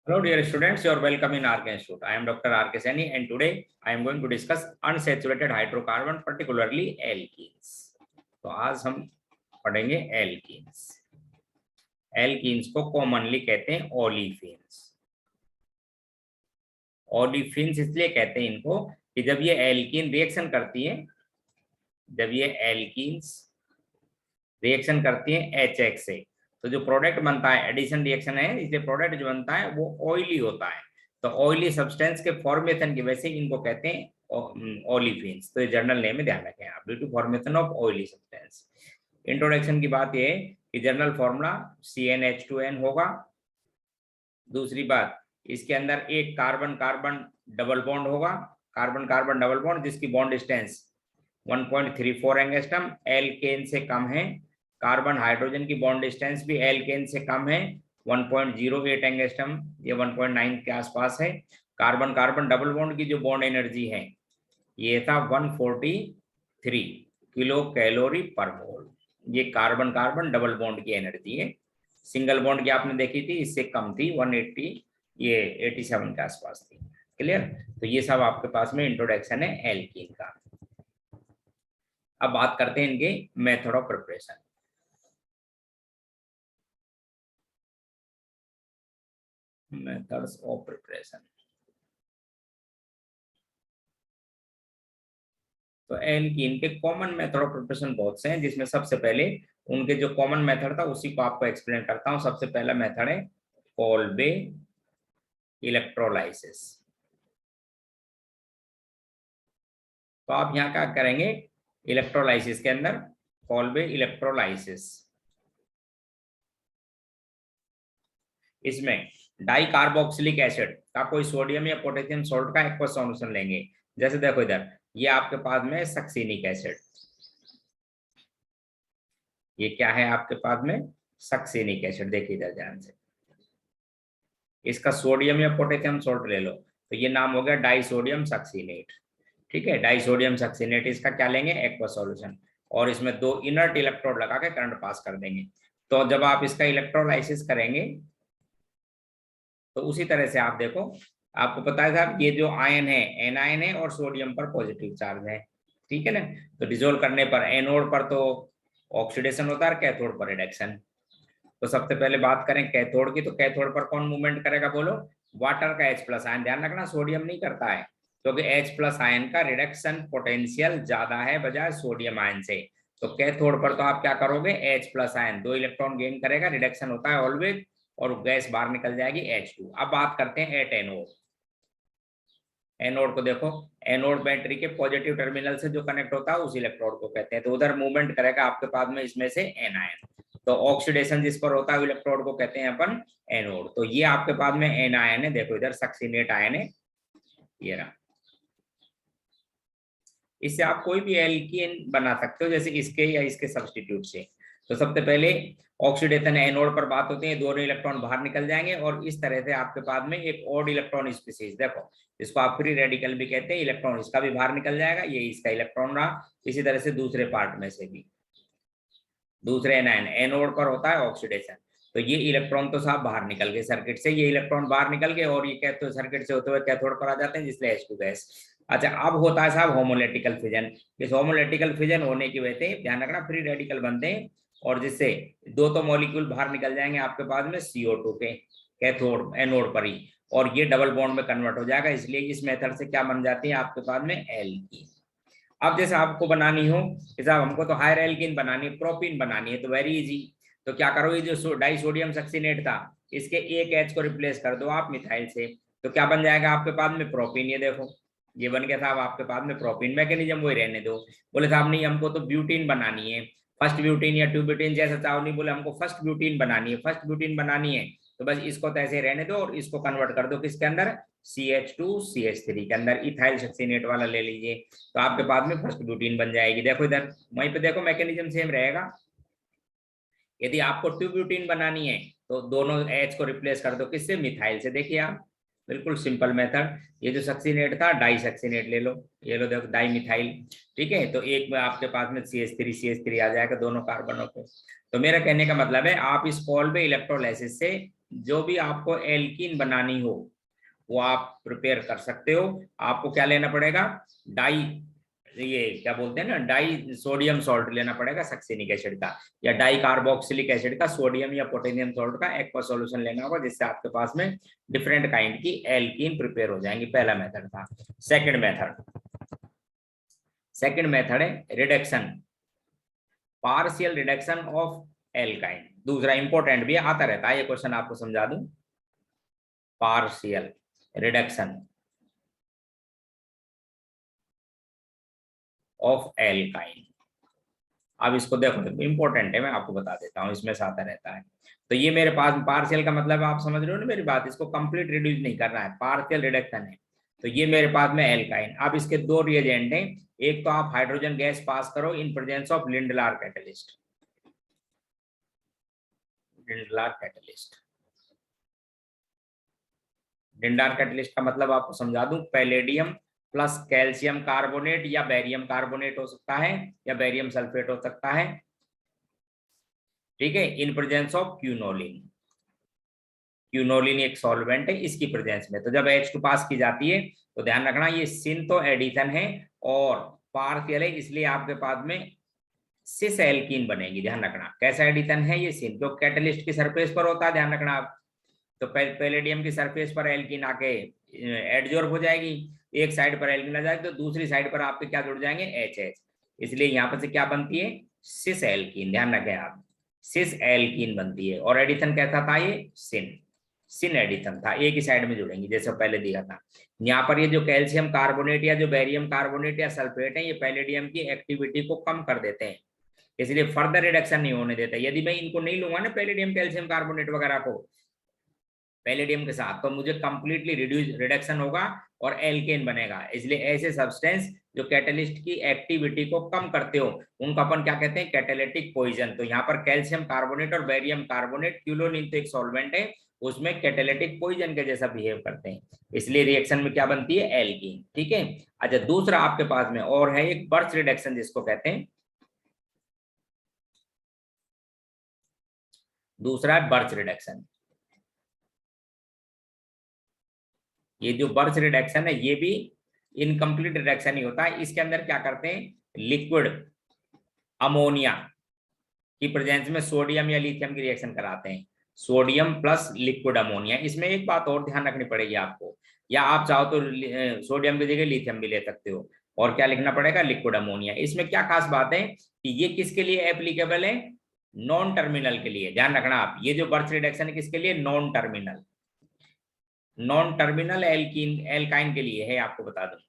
Hello dear students, you are welcome in RK Institute. I am Dr. RK Saini and today I am going to discuss unsaturated hydrocarbon, particularly alkenes. तो आज हम पढ़ेंगे alkenes. Alkenes को commonly कहते हैं olefins. Olefins इसलिए कहते हैं इनको कि जब ये alkene रिएक्शन करती है, जब ये alkenes रिएक्शन करती है HX से, तो जो प्रोडक्ट बनता है एडिशन रिएक्शन है, इसलिए प्रोडक्ट जो बनता है वो ऑयली होता है। तो ऑयली सब्सटेंस के फॉर्मेशन की वजह से इनको कहते हैं ओलिफिन्स। तो ये जर्नल नेम में ध्यान रखें आप, due to formation of oily substance. Introduction की बात ये है कि जनरल फॉर्मूला CnH2n होगा। दूसरी बात, इसके अंदर एक कार्बन कार्बन डबल बॉन्ड होगा, कार्बन कार्बन डबल बॉन्ड जिसकी बॉन्ड डिस्टेंस 1.34 एंगस्ट्रम एल्केन से कम है। कार्बन हाइड्रोजन की बॉन्ड डिस्टेंस भी एल्केन से कम है, 1.08 एंगस्ट्रम, ये 1.9 के आसपास है। कार्बन कार्बन डबल बॉन्ड की जो बॉन्ड एनर्जी है ये था 143 किलो कैलोरी पर मोल। ये कार्बन कार्बन डबल बॉन्ड की एनर्जी है। सिंगल बॉन्ड की आपने देखी थी, इससे कम थी, 180, ये 87 के आसपास थी। क्लियर? तो ये सब आपके पास में इंट्रोडक्शन है एल्कीन का। अब बात करते हैं इनके method of preparation. Methods of preparation, तो एल्कीन के कॉमन मेथड ऑफ प्रिपरेशन बहुत से हैं, जिसमें सबसे पहले उनके जो कॉमन मेथड था उसी को आपको एक्सप्लेन करता हूं। सबसे पहला मेथड है कोल्बे इलेक्ट्रोलाइसिस। तो आप यहाँ क्या करेंगे, इलेक्ट्रोलाइसिस के अंदर कोल्बे इलेक्ट्रोलाइसिस, इसमें डाई कार्बोक्सिलिक एसिड का कोई सोडियम या पोटेशियम सॉल्ट का एक्वा सॉल्यूशन लेंगे। जैसे देखो इधर, ये आपके पास में सक्सिनिक एसिड, ये क्या है आपके पास में सक्सिनिक एसिड। देखिए इधर ध्यान से, इसका सोडियम या पोटेशियम सॉल्ट ले लो, तो ये नाम हो गया डाइसोडियम सक्सिनेट। ठीक है, डाइसोडियम सक्सिनेट, इसका क्या लेंगे, एक्वा सॉल्यूशन, और इसमें दो इनर्ट इलेक्ट्रोड लगा के करंट पास कर देंगे। तो जब आप इसका इलेक्ट्रोलाइसिस करेंगे तो उसी तरह से आप देखो, आपको पता है साहब, ये जो आयन है एनायन है और सोडियम पर पॉजिटिव चार्ज है। ठीक है ना? तो डिसोल्व करने पर एनोड पर तो ऑक्सीडेशन होता है, कैथोड पर रिडक्शन। तो सबसे पहले बात करें कैथोड की, तो कैथोड पर कौन मूवमेंट करेगा बोलो, वाटर का H+ आयन। ध्यान रखना सोडियम नहीं करता है, क्योंकि H+ आयन का रिडक्शन पोटेंशियल ज्यादा है बजाय सोडियम आयन से। तो कैथोड पर तो आप क्या करोगे, H+ आयन 2 इलेक्ट्रॉन गेन करेगा, रिडक्शन होता है ऑलवेज, और गैस बाहर निकल जाएगी H2। अब बात करते हैं एट एनोड। एनोड को देखो, एनोड बैटरी के पॉजिटिव टर्मिनल से जो कनेक्ट होता है उस इलेक्ट्रोड को कहते हैं। तो उधर मूवमेंट करेगा आपके पास में इसमें से एनायन, तो ऑक्सीडेशन जिस पर होता है इलेक्ट्रोड को कहते हैं अपन एनोड। तो ये आपके पास में एनायन है, देखो इधर सक्सिनेट आयन है, ये रहा। इससे आप कोई भी एल्कीन बना सकते हो, जैसे इसके या इसके सब्स्टिट्यूट से। तो सबसे पहले ऑक्सीडेशन एनोड पर बात होती है, दोनों इलेक्ट्रॉन बाहर निकल जाएंगे, और इस तरह से आपके पास में एक ऑड इलेक्ट्रॉन स्पीसीज, देखो इसको आप फ्री रेडिकल भी कहते हैं, इलेक्ट्रॉन इसका भी बाहर निकल जाएगा, ये इसका इलेक्ट्रॉन रहा। इसी तरह से दूसरे पार्ट में से भी, दूसरे एनायन एनोड पर होता है ऑक्सीडेशन, तो ये इलेक्ट्रॉन तो साहब बाहर निकल गए सर्किट से, ये इलेक्ट्रॉन बाहर निकल गए और ये कैथोड सर्किट से होते हुए कैथोड पर आ जाते हैं, जिससे H2 गैस। अच्छा, अब होता है साहब होमोलेटिकल फिजन। इस होमोलेटिकल फिजन होने की वजह से ध्यान रखना फ्री रेडिकल बनते हैं, और जिससे दो तो मॉलिक्यूल बाहर निकल जाएंगे आपके पास में CO2 के कैथोड एनोड पर ही, और ये डबल बॉन्ड में कन्वर्ट हो जाएगा। इसलिए इस मेथड से क्या बन जाती है आपके पास में एल्कीन। अब जैसे आपको बनानी हो कि साहब हमको तो हायर एल्कीन बनानी है, प्रोपीन बनानी है, तो वेरी इजी। तो क्या करो, ये जो डाइसोडियम सक्सिनेट था इसके एक H को रिप्लेस कर दो आप मिथाइल से, तो क्या बन जाएगा आपके पास में प्रोपीन। ये देखो ये बन गया साहब आपके पास में प्रोपीन। मैकेनिज्म वही रहने दो। बोले साहब नहीं हमको तो ब्यूटीन बनानी है, फर्स्ट ब्यूटीन या 2 ब्यूटीन जैसा चाहो, नहीं बोले हमको फर्स्ट ब्यूटीन बनानी है, फर्स्ट ब्यूटीन बनानी है, तो बस इसको तो ऐसे रहने दो और इसको कन्वर्ट कर दो किसके अंदर, CH2CH3 के अंदर, इथाइल सक्सिनेट वाला ले लीजिए, तो आपके पास में फर्स्ट ब्यूटीन बन जाएगी। देखो इधर वहीं पे देखो मैकेनिज्म सेम रहेगा। यदि आपको 2 ब्यूटीन बनानी है तो दोनों H को रिप्लेस कर दो किससे, मिथाइल से। देखिए आप बिल्कुल सिंपल मेथड। ये जो सक्सीनेट था डाई सक्सीनेट ले लो, ये लो देखो डाई मिथाइल, ठीक है। तो एक में आपके पास में CH3 आ जाएगा दोनों कार्बनों पे। तो मेरा कहने का मतलब है आप इस कॉल पे इलेक्ट्रोलाइसिस से जो भी आपको एल्कीन बनानी हो वो आप प्रिपेयर कर सकते हो। आपको क्या लेना पड़ेगा, डाई, ये क्या बोलते हैं ना, डाई सोडियम सॉल्ट लेना पड़ेगा सक्सिनिक एसिड का, या डाई कार्बोक्सिलिक एसिड का सोडियम या पोटेशियम सॉल्ट का एक्वा सॉल्यूशन लेना होगा, जिससे आपके पास में डिफरेंट काइंड की एल्कीन प्रिपेयर हो जाएंगी। पहला मेथड था। सेकंड मेथड है reduction, partial reduction of alkyne. दूसरा इंपॉर्टेंट भी आता रहता है, ये क्वेश्चन आपको समझा दूं, पार्शियल रिडक्शन ऑफ एल्काइन। अब इसको देखो इंपॉर्टेंट है, मैं आपको बता देता हूँ, इसमें से आता रहता है। तो ये मेरे पास पार्शियल का मतलब आप समझ रहे हो ना मेरी बात, इसको कंप्लीट रिड्यूस नहीं करना है, पार्शियल रिडक्शन है। तो ये मेरे पास में एल्काइन। अब इसके दो रिएजेंट हैं, एक तो आप हाइड्रोजन गैस पास करो in presence of Lindlar catalyst, Lindlar catalyst. Lindlar catalyst का मतलब आपको समझा दूं, पैलेडियम प्लस कैल्शियम कार्बोनेट या बेरियम कार्बोनेट हो सकता है, या बेरियम सल्फेट हो सकता है, ठीक है, in presence of quinoline. Quinoline एक सॉल्वेंट है, इसकी प्रेजेंस में। तो जब H2 पास की जाती है तो ध्यान रखना ये सिंथो एडिशन है और पार्शियल है, इसलिए आपके पास में सिस एल्कीन बनेगी। ध्यान रखना कैसा एडिशन है ये, सिन, जो कैटलिस्ट की सरफेस पर होता है, ध्यान रखना आप। तो पैलेडियम की सरफेस पर एल्कीन आके एडजॉर्ब हो जाएगी, एक साइड पर एल्कीन आ जाएगी, तो दूसरी साइड पर आपके क्या जुड़ जाएंगे, HH। इसलिए यहाँ पर से क्या बनती है, सिस एल्कीन। ध्यान रखें आप, सिस एल्कीन बनती है। और एडिशन कैसा था ये, सिन, सिन एडिशन था, एक ही साइड में जुड़ेंगी जैसे पहले दिया था। यहाँ पर ये जो कैल्शियम कार्बोनेट या जो बेरियम कार्बोनेट या सल्फेट है, ये पैलेडियम की एक्टिविटी को कम कर देते हैं, इसलिए फर्दर रिडक्शन नहीं होने देता। यदि मैं इनको नहीं लूंगा ना पैलेडियम कैल्शियम कार्बोनेट वगैरह को पैलेडियम के साथ, तो मुझे कंप्लीटली रिडक्शन होगा और एल्केन बनेगा। इसलिए ऐसे सब्सटेंस जो कैटलिस्ट की एक्टिविटी को कम करते हो उनको अपन क्या कहते हैं, कैटालिटिक पॉइजन। तो यहाँ पर कैल्शियम कार्बोनेट और बेरियम कार्बोनेट, क्यूलोनिन तो एक सॉल्वेंट है, उसमें कैटालिटिक पॉइजन के जैसा बिहेव करते हैं, इसलिए रिएक्शन में क्या बनती है, एल्कीन, ठीक है। अच्छा, दूसरा आपके पास में और है एक बर्च रिडक्शन जिसको कहते हैं, दूसरा है बर्च रिडक्शन। ये जो बर्च रिडक्शन है ये भी इनकम्प्लीट रिडक्शन ही होता है। इसके अंदर क्या करते हैं, लिक्विड अमोनिया की प्रेजेंस में सोडियम या लिथियम की रिएक्शन कराते हैं, सोडियम प्लस लिक्विड अमोनिया। इसमें एक बात और ध्यान रखनी पड़ेगी आपको, या आप चाहो तो सोडियम की जगह लिथियम भी ले सकते हो, और क्या लिखना पड़ेगा, लिक्विड अमोनिया। इसमें क्या खास बात है कि ये किसके लिए एप्लीकेबल है, नॉन टर्मिनल के लिए। ध्यान रखना आप, ये जो बर्च रिडक्शन है किसके लिए, non terminal, non terminal alkene alkyne के लिए है, आपको बता दूं।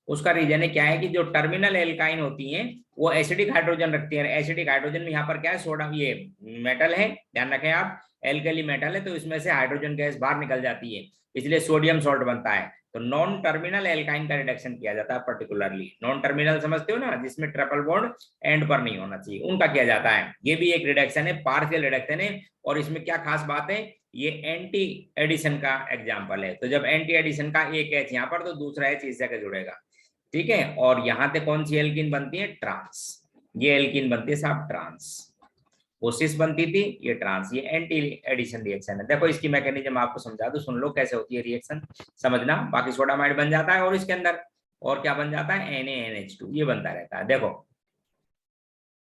उसका रीजन है क्या है कि जो टर्मिनल एल्काइन होती हैं वो एसिडिक हाइड्रोजन रखती है। एसिडिक हाइड्रोजन में यहाँ पर क्या है, सोडा, ये मेटल है, ध्यान रखें आप, एल्कली मेटल है, तो इसमें से हाइड्रोजन गैस बाहर निकल जाती है, इसलिए सोडियम सॉल्ट बनता है। तो नॉन टर्मिनल एल्काइन का रिडक्शन किया जाता है, पर्टिकुलरली नॉन टर्मिनल समझते हो ना, जिसमें ट्रिपल बॉन्ड एंड पर नहीं होना चाहिए, उनका किया जाता है। ये भी एक रिडक्शन है, पार्शियल रिडक्शन है। और इसमें क्या खास बात है, ये एंटी एडिशन का एग्जाम्पल है। तो जब एंटी एडिशन का एक H यहाँ पर तो दूसरा H इस जगह जुड़ेगा, ठीक है। और यहां पे कौन सी एल्कीन बनती है, ट्रांस, ये एल्कीन बनती है साहब ट्रांस, वो सिस बनती थी, ये ट्रांस, ये एंटी एडिशन रिएक्शन है। देखो इसकी मैकेनिज्म आपको समझा दूं, सुन लो कैसे होती है रिएक्शन, समझना। बाकी सोडामाइड बन जाता है और इसके अंदर और क्या बन जाता है, NaNH2, ये बनता रहता है। देखो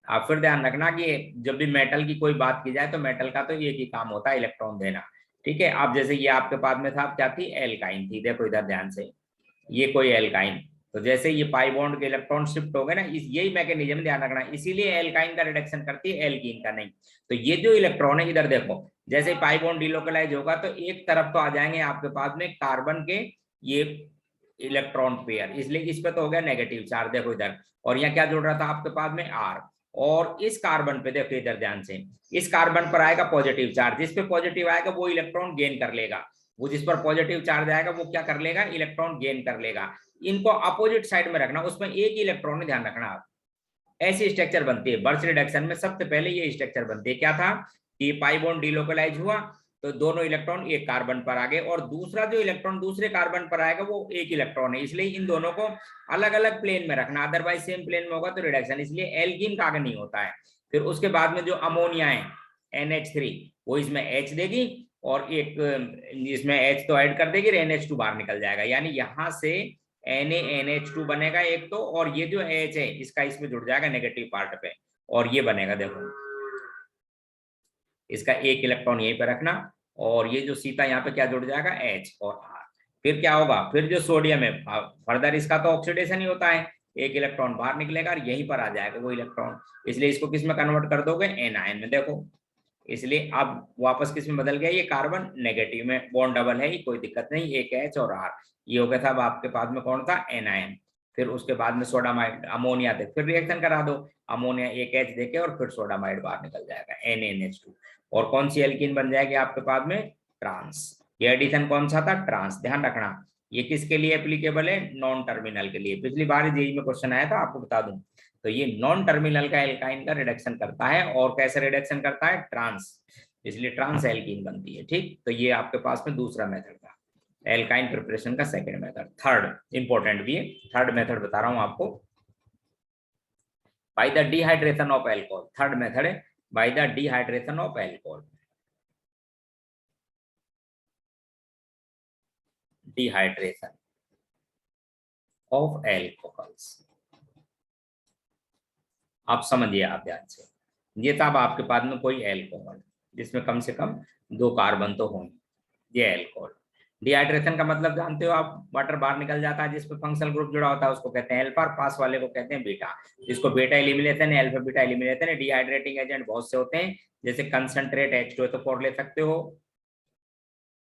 आप फिर ध्यान रखना कि जब भी मेटल की कोई बात की जाए तो मेटल का तो एक ही काम होता है, इलेक्ट्रॉन देना, ठीक है। अब जैसे ये आपके पास में था, क्या थी, एल्काइन थी। देखो इधर ध्यान से, ये कोई एल्काइन, तो जैसे ये पाई बॉन्ड के इलेक्ट्रॉन शिफ्ट हो गए ना, इस यही मैकेनिज्म ध्यान रखना, इसीलिए एल्काइन का रिडक्शन करती है, एल्कीन का नहीं। तो ये जो इलेक्ट्रॉन है, इधर देखो, जैसे पाई बॉन्ड डिलोकलाइज होगा तो एक तरफ तो आ जाएंगे आपके पास में कार्बन के ये इलेक्ट्रॉन पेयर, इसलिए इस पे तो हो गया नेगेटिव चार्ज, देखो इधर। और यहाँ क्या जुड़ रहा था आपके पास में, R। और इस कार्बन पे देखो इधर ध्यान से, इस कार्बन पर आएगा पॉजिटिव चार्ज, जिस पे पॉजिटिव आएगा वो इलेक्ट्रॉन गेन कर लेगा, वो जिस पर पॉजिटिव चार्ज आएगा वो क्या कर लेगा, इलेक्ट्रॉन गेन कर लेगा। इनको अपोजिट साइड में रखना, उसमें एक ही इलेक्ट्रॉन है, ध्यान रखना आप। ऐसी स्ट्रक्चर बनती है बर्च रिडक्शन में, सबसे पहले ये स्ट्रक्चर बनती है। क्या था कि पाई बॉन्ड डिलोकलाइज हुआ, तो दोनों इलेक्ट्रॉन एक कार्बन पर आ गए, और दूसरा जो इलेक्ट्रॉन दूसरे कार्बन पर आएगा वो एक इलेक्ट्रॉन है, इसलिए इन दोनों को अलग अलग प्लेन में रखना, अदरवाइज सेम प्लेन में होगा तो रिडक्शन, इसलिए एल्कीन का आगे नहीं होता है। फिर उसके बाद में जो अमोनिया है NH3 वो इसमें H देगी, और एक इसमें H तो ऐड कर देगी, NH2 बाहर निकल जाएगा, यानी यहां से NaNH2 बनेगा एक तो, और ये जो H है इसका इसमें जुड़ जाएगा नेगेटिव पार्ट पे, और ये बनेगा, देखो इसका एक इलेक्ट्रॉन यहीं पे रखना, और ये जो सीता यहाँ पे क्या जुड़ जाएगा H और R। फिर क्या होगा, फिर जो सोडियम है फर्दर इसका तो ऑक्सीडेशन ही होता है, एक इलेक्ट्रॉन बाहर निकलेगा और यहीं पर आ जाएगा वो इलेक्ट्रॉन, इसलिए इसको किस में कन्वर्ट कर दोगे, एनायन में, देखो इसलिए अब वापस किस में बदल गया, ये कार्बन नेगेटिव में, बॉन्ड डबल है, कोई दिक्कत नहीं, एक H और R, ये हो गया था। अब आपके पास में कौन था, एनायन। फिर उसके बाद में सोडामाइड अमोनिया दे, फिर रिएक्शन करा दो, अमोनिया एक H देके और फिर सोडामाइड बाहर निकल जाएगा NaNH2, और कौन सी एल्कीन बन जाएगी आपके पास में, ट्रांस। ये एडिशन कौन सा था, ट्रांस, ध्यान रखना ये किसके लिए एप्लीकेबल है, नॉन टर्मिनल के लिए, पिछली बार जेईई में क्वेश्चन आया था, आपको बता दूं, तो ये नॉन टर्मिनल का एल्काइन का रिडक्शन करता है, और कैसे रिडक्शन करता है, ट्रांस, इसलिए ट्रांस एल्कीन बनती है, ठीक। तो ये आपके पास में दूसरा मेथड था, एल्काइन प्रिपरेशन का सेकंड मेथड। थर्ड इंपॉर्टेंट भी है, थर्ड मेथड बता रहा हूं आपको, by the dehydration of alcohol, third method है by the dehydration of alcohol, dehydration of alcohols. आप समझिए आप ध्यान से, ये तब आपके पास में कोई एल्कोहल जिसमें कम से कम 2 कार्बन तो होंगे, ये एल्कोहल। डिहाइड्रेशन का मतलब जानते हो आप, वाटर बाहर निकल जाता है, जिसपे फंक्शनल ग्रुप जुड़ा होता है उसको कहते हैं अल्फा, पास वाले को कहते हैं बीटा, जिसको बीटा एलिमिनेशन है, अल्फा बीटा एलिमिनेशन है। डिहाइड्रेटिंग एजेंट बहुत से होते हैं, जैसे कंसंट्रेट H2 तो 4 ले सकते हो,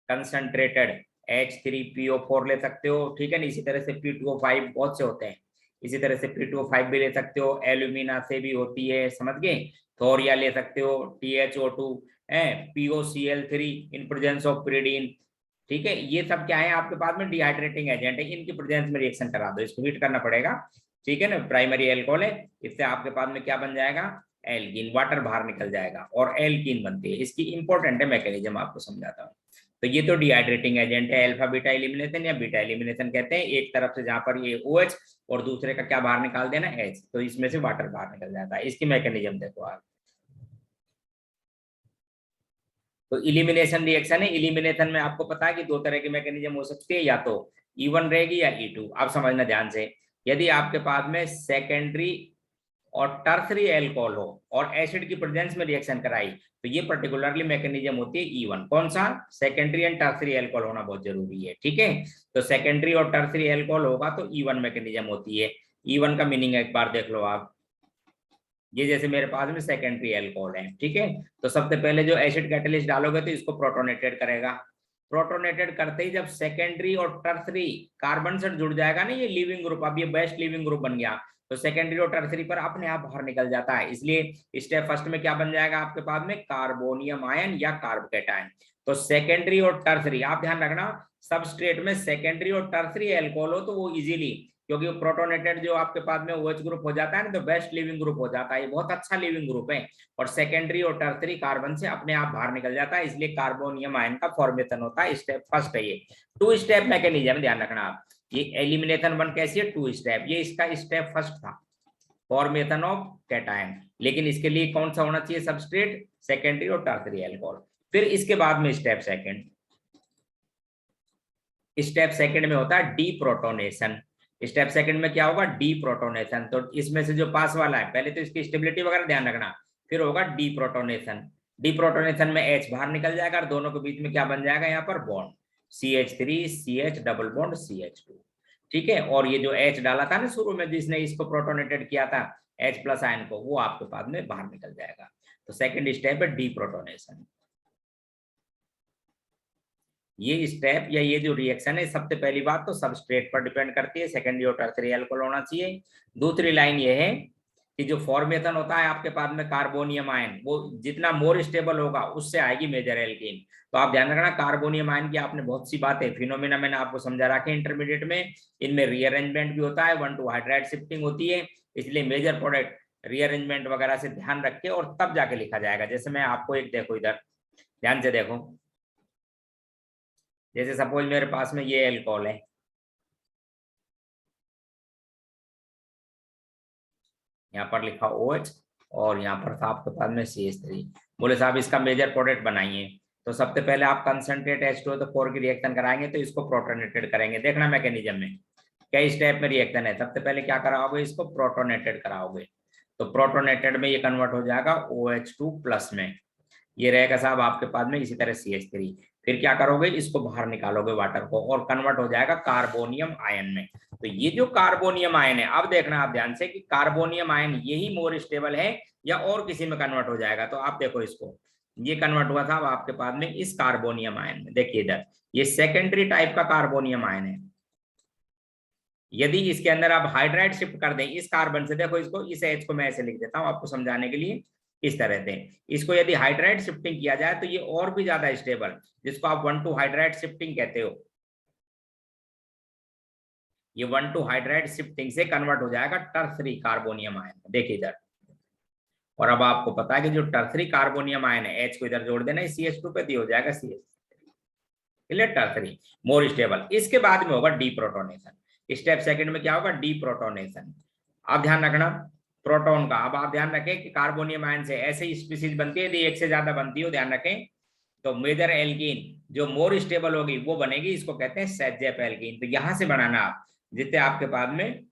कंसंट्रेटेड H3PO4 ले सकते हो, ठीक है ना, इसी तरह से P2O5 बहुत से होते हैं, इसी तरह से P2O5 भी ले सकते हो, एल्यूमिना से भी होती है, समझ गए, थोरिया ले सकते हो, THO2 है, POCl3 in presence of pyridine, ठीक है, ये सब क्या है आपके पास में डिहाइड्रेटिंग एजेंट है, इनकी प्रेजेंस में रिएक्शन करा दो, इसको हीट करना पड़ेगा, ठीक है ना, प्राइमरी एल्कोहल है, इससे आपके पास में क्या बन जाएगा, एल्कीन, वाटर बाहर निकल जाएगा और एल्कीन बनती है। इसकी इंपॉर्टेंट है मैकेनिज्म, आपको समझाता हूँ। तो ये तो डिहाइड्रेटिंग एजेंट है, अल्फा बीटा एलिमिनेशन या बीटा एलिमिनेशन कहते हैं, एक तरफ से जहां पर ये OH और दूसरे का क्या बाहर निकाल देना, H, तो इसमें से वाटर बाहर निकल जाता है। इसकी मैकेनिज्म देखो आप, तो इलिमिनेशन रिएक्शन है, इलिमिनेशन में आपको पता है कि 2 तरह की मैकेनिज्म हो सकती है, या तो E1 रहेगी या E2। आप समझना ध्यान से, यदि आपके पास में सेकेंडरी और टर्सरी एल्कोहल हो और एसिड की प्रेजेंस में रिएक्शन कराई, तो ये पर्टिकुलरली मैकेनिज्म होती है E1। कौन सा, सेकेंडरी एंड टर्सरी एल्कोहल होना बहुत जरूरी है, ठीक है। तो सेकेंडरी और टर्सरी एल्कोहल होगा तो E1 मैकेनिज्म होती है। E1 का मीनिंग एक बार देख लो आप, ये जैसे मेरे पास में सेकेंडरी एल्कोहल है, ठीक है, तो सबसे पहले जो एसिड कैटलिस्ट डालोगे तो इसको प्रोटोनेटेड करेगा, प्रोटोनेटेड करते ही जब सेकेंडरी और टर्सरी कार्बन से जुड़ जाएगा ना ये लिविंग ग्रुप, अब ये बेस्ट लिविंग ग्रुप बन गया, तो सेकेंडरी और टर्सरी पर अपने आप बाहर निकल जाता है, इसलिए स्टेप फर्स्ट में क्या बन जाएगा आपके पास में, कार्बोनियम आयन या कार्बोकेटायन। तो सेकेंडरी और टर्सरी, आप ध्यान रखना सबस्ट्रेट में सेकेंडरी और टर्सरी एल्कोहल हो तो वो इजीली, क्योंकि प्रोटोनेटेड जो आपके पास में OH ग्रुप हो जाता है ना, तो बेस्ट लिविंग ग्रुप हो जाता है, ये बहुत अच्छा लिविंग ग्रुप है, और सेकेंडरी और टर्सरी कार्बन से अपने आप बाहर निकल जाता है, इसलिए कार्बोनियम आयन का फॉर्मेशन होता है। स्टेप फर्स्ट है ये, 2 स्टेप मैकेनिज्म, ध्यान रखना आप, ये एलिमिनेशन 1 कैसी है, 2 स्टेप, ये इसका स्टेप फर्स्ट था, फॉर्मेशन ऑफ कैटायन, लेकिन इसके लिए कौन सा होना चाहिए सबस्ट्रेट, सेकेंडरी और टर्सरी एल्कोहल। फिर इसके बाद में स्टेप सेकंड, स्टेप सेकंड में होता है डीप्रोटोनेशन। स्टेप सेकंड में क्या होगा, डीप्रोटोनेशन, तो इसमें से जो पास वाला है, पहले तो इसकी स्टेबिलिटी वगैरह ध्यान रखना, फिर होगा डीप्रोटोनेशन। डीप्रोटोनेशन में H बाहर निकल जाएगा और दोनों के बीच में क्या बन जाएगा, यहाँ पर bond CH3 CH double bond CH2, ठीक है। और ये जो H डाला था ना शुरू में, जिसने इसको प्रोटोनेटेड किया था H प्लस आयन को, वो आपके पास में बाहर निकल जाएगा। तो सेकेंड स्टेप है डीप्रोटोनेशन। ये स्टेप या ये जो रिएक्शन है, सबसे पहली बात तो सबस्ट्रेट पर डिपेंड करती है, सेकेंडरी और टर्सरी एल्कोहल होना चाहिए। दूसरी लाइन ये है कि जो फॉर्मेशन होता है आपके पास में कार्बोनियम आयन, वो जितना मोर स्टेबल होगा उससे आएगी मेजर एल्कीन। तो आप ध्यान रखना कार्बोनियम आयन की आपने बहुत सी बातें, फिनोमेना मैंने आपको समझा रखे इंटरमीडिएट में, इनमें रीअरेंजमेंट भी होता है, 1 to हाइड्राइड शिफ्टिंग होती है, इसलिए मेजर प्रोडक्ट रीअरेंजमेंट वगैरह से ध्यान रख के और तब जाके लिखा जाएगा। जैसे मैं आपको एक देखो, इधर ध्यान से देखो, जैसे सपोज मेरे पास में ये एल्कोहल है, यहाँ पर लिखा OH और यहाँ पर था आपके पास में CH3। बोले साहब इसका मेजर प्रोडक्ट बनाइए। तो सबसे पहले आप कंसंट्रेट H2O की रिएक्शन कराएंगे तो इसको प्रोटोनेटेड करेंगे। देखना मैकेनिज्म में कई स्टेप में रिएक्शन है। सबसे पहले क्या कराओगे, इसको प्रोटोनेटेड कराओगे। तो प्रोटोनेटेड में ये कन्वर्ट हो जाएगा OH2 प्लस में, ये रहेगा साहब आपके पास में इसी तरह CH3। फिर क्या करोगे, इसको बाहर निकालोगे वाटर को और कन्वर्ट हो जाएगा कार्बोनियम आयन में। तो ये जो कार्बोनियम आयन है, अब देखना आप ध्यान से कि कार्बोनियम आयन यही मोर स्टेबल है या और किसी में कन्वर्ट हो जाएगा। तो आप देखो इसको, ये कन्वर्ट हुआ था आपके पास में इस कार्बोनियम आयन में। देखिए इधर ये सेकेंडरी टाइप का कार्बोनियम आयन है। यदि इसके अंदर आप हाइड्राइड शिफ्ट कर दें इस कार्बन से, देखो इसको, इस H को मैं ऐसे लिख देता हूं आपको समझाने के लिए, इस तरह से इसको यदि हाइड्राइड शिफ्टिंग किया जाए तो ये और भी ज्यादा स्टेबल, जिसको आप 1,2 हाइड्राइड शिफ्टिंग कहते हो, ये 1,2 हाइड्राइड शिफ्टिंग से कन्वर्ट हो जाएगा टर्सरी कार्बोनियम आयन। देखिए इधर, और अब आपको पता है कि जो टर्सरी कार्बोनियम आयन है, H को इधर जोड़ देना CH2 पे, हो जाएगा CH, टर्सरी मोर स्टेबल। इसके बाद में होगा डीप्रोटोनेशन। स्टेप सेकंड में क्या होगा, डीप्रोटोनेशन। अब ध्यान रखना प्रोटॉन का, अब आप ध्यान रखें कि कार्बोनियम आयन से ऐसे ही स्पीसीज बनती है, यदि एक से ज्यादा बनती हो, ध्यान रखें, तो मेजर एल्कीन जो मोर स्टेबल होगी वो बनेगी, इसको कहते हैं सेजेप एल्कीन। तो यहां से बनाना आप, जितने आपके पास में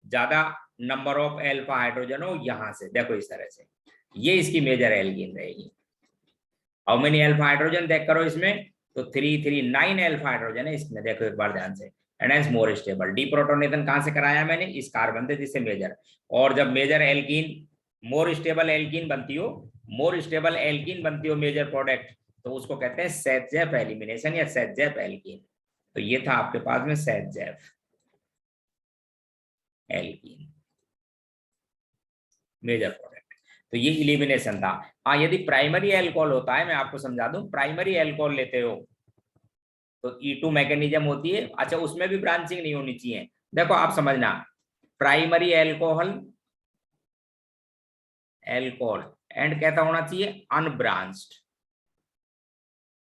ज्यादा नंबर ऑफ एल्फा हाइड्रोजन हो, यहां से देखो इस तरह से, ये इसकी मेजर एल्कीन रहेगी। हाउ मेनी एल्फा हाइड्रोजन देख करो इसमें, तो 339 एल्फा हाइड्रोजन है इसमें, देखो एक बार ध्यान से, and is more stable. Deprotonation कहां से कराया मैंने, इस कार्बन से जिससे मेजर, और जब major alkene more stable alkene बनती हो, मोर स्टेबल एल्कीन बनती हो मेजर प्रोडक्ट, तो उसको कहते हैं सेजेफ एलिमिनेशन या सेजेफ एल्कीन। तो ये था आपके पास में सेजेफ एल्कीन मेजर प्रोडक्ट। तो ये इलिमिनेशन था। हाँ, यदि प्राइमरी एल्कोहल होता है, मैं आपको समझा दूं, प्राइमरी एल्कोहल लेते हो तो E2 मैकेनिज्म होती है। अच्छा, उसमें भी ब्रांचिंग नहीं होनी चाहिए। देखो आप समझना, प्राइमरी एल्कोहल एल्कोहल एंड कैसा होना चाहिए, अनब्रांच्ड,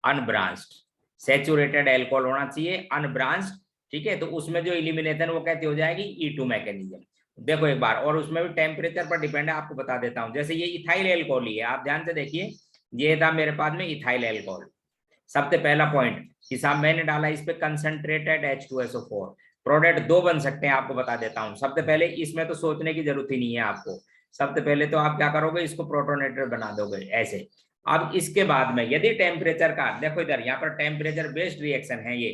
अनब्रांच्ड सैचुरेटेड एल्कोहल होना चाहिए, अनब्रांच्ड। ठीक है, तो उसमें जो इलिमिनेशन वो कैसे हो जाएगी, E2 मैकेनिज्म। देखो एक बार, और उसमें भी टेम्परेचर पर डिपेंड है, आपको बता देता हूं। जैसे ये इथाइल एल्कोहल ही है, आप ध्यान से देखिए, ये था मेरे पास में इथाइल एल्कोहल। सबसे पहला पॉइंट कि साहब मैंने डाला इस पे कंसंट्रेटेड H2SO4, प्रोडक्ट दो बन सकते हैं, आपको बता देता हूं। सबसे पहले इसमें तो सोचने की जरूरत ही नहीं है आपको, सबसे पहले तो आप क्या करोगे, इसको प्रोटोनेटेड बना दोगे ऐसे। अब इसके बाद में यदि टेम्परेचर का, देखो इधर यहाँ पर टेम्परेचर बेस्ड रिएक्शन है ये,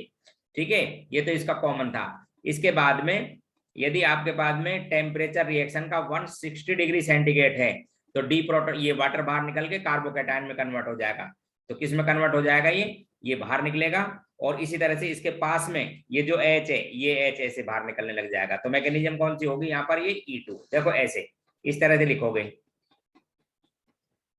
ठीक है, ये तो इसका कॉमन था। इसके बाद में यदि आपके पास में टेम्परेचर रिएक्शन का 160 डिग्री सेंटीग्रेड है, तो डीप्रोटो, ये वाटर बाहर निकल के कार्बोकैटायन में कन्वर्ट हो जाएगा। तो किस में कन्वर्ट हो जाएगा, ये बाहर निकलेगा, और इसी तरह से इसके पास में ये जो H है, ये H ऐसे बाहर निकलने लग जाएगा। तो मैकेनिज्म कौन सी होगी यहाँ पर, ये E2। देखो ऐसे इस तरह से लिखोगे,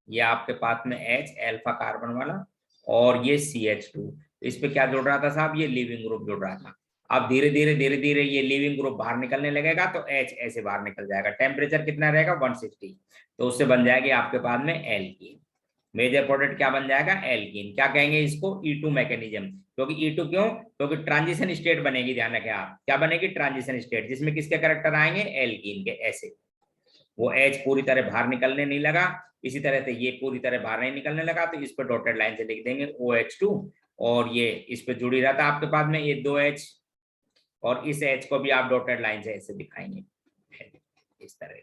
ये आपके पास में H अल्फा कार्बन वाला और ये CH2, इस पे क्या जुड़ रहा था साहब, ये लिविंग ग्रुप जुड़ रहा था। अब धीरे धीरे ये लिविंग ग्रुप बाहर निकलने लगेगा, तो H ऐसे बाहर निकल जाएगा। टेम्परेचर कितना रहेगा, 160, तो उससे बन जाएगी आपके पास में एल्कीन। मेजर प्रोडक्ट क्या बन जाएगा, एल्कीन। क्या कहेंगे इसको, E2 मैकेनिज्म। क्योंकि E2 क्यों, क्योंकि ट्रांजिशन स्टेट बनेगी, ध्यान रखें आप, क्या बनेगी, ट्रांजिशन स्टेट, जिसमें किसके कैरेक्टर आएंगे, एल्कीन के, ऐसे। वो H पूरी तरह बाहर निकलने नहीं लगा, इसी तरह से ये पूरी तरह बाहर नहीं निकलने लगा, तो इस पर डॉटेड लाइन से लिख देंगे OH2, और ये इस पे जुड़ी रहता है आपके पास में ये 2H, और इस H को भी आप डॉटेड लाइन से ऐसे दिखाएंगे इस तरह।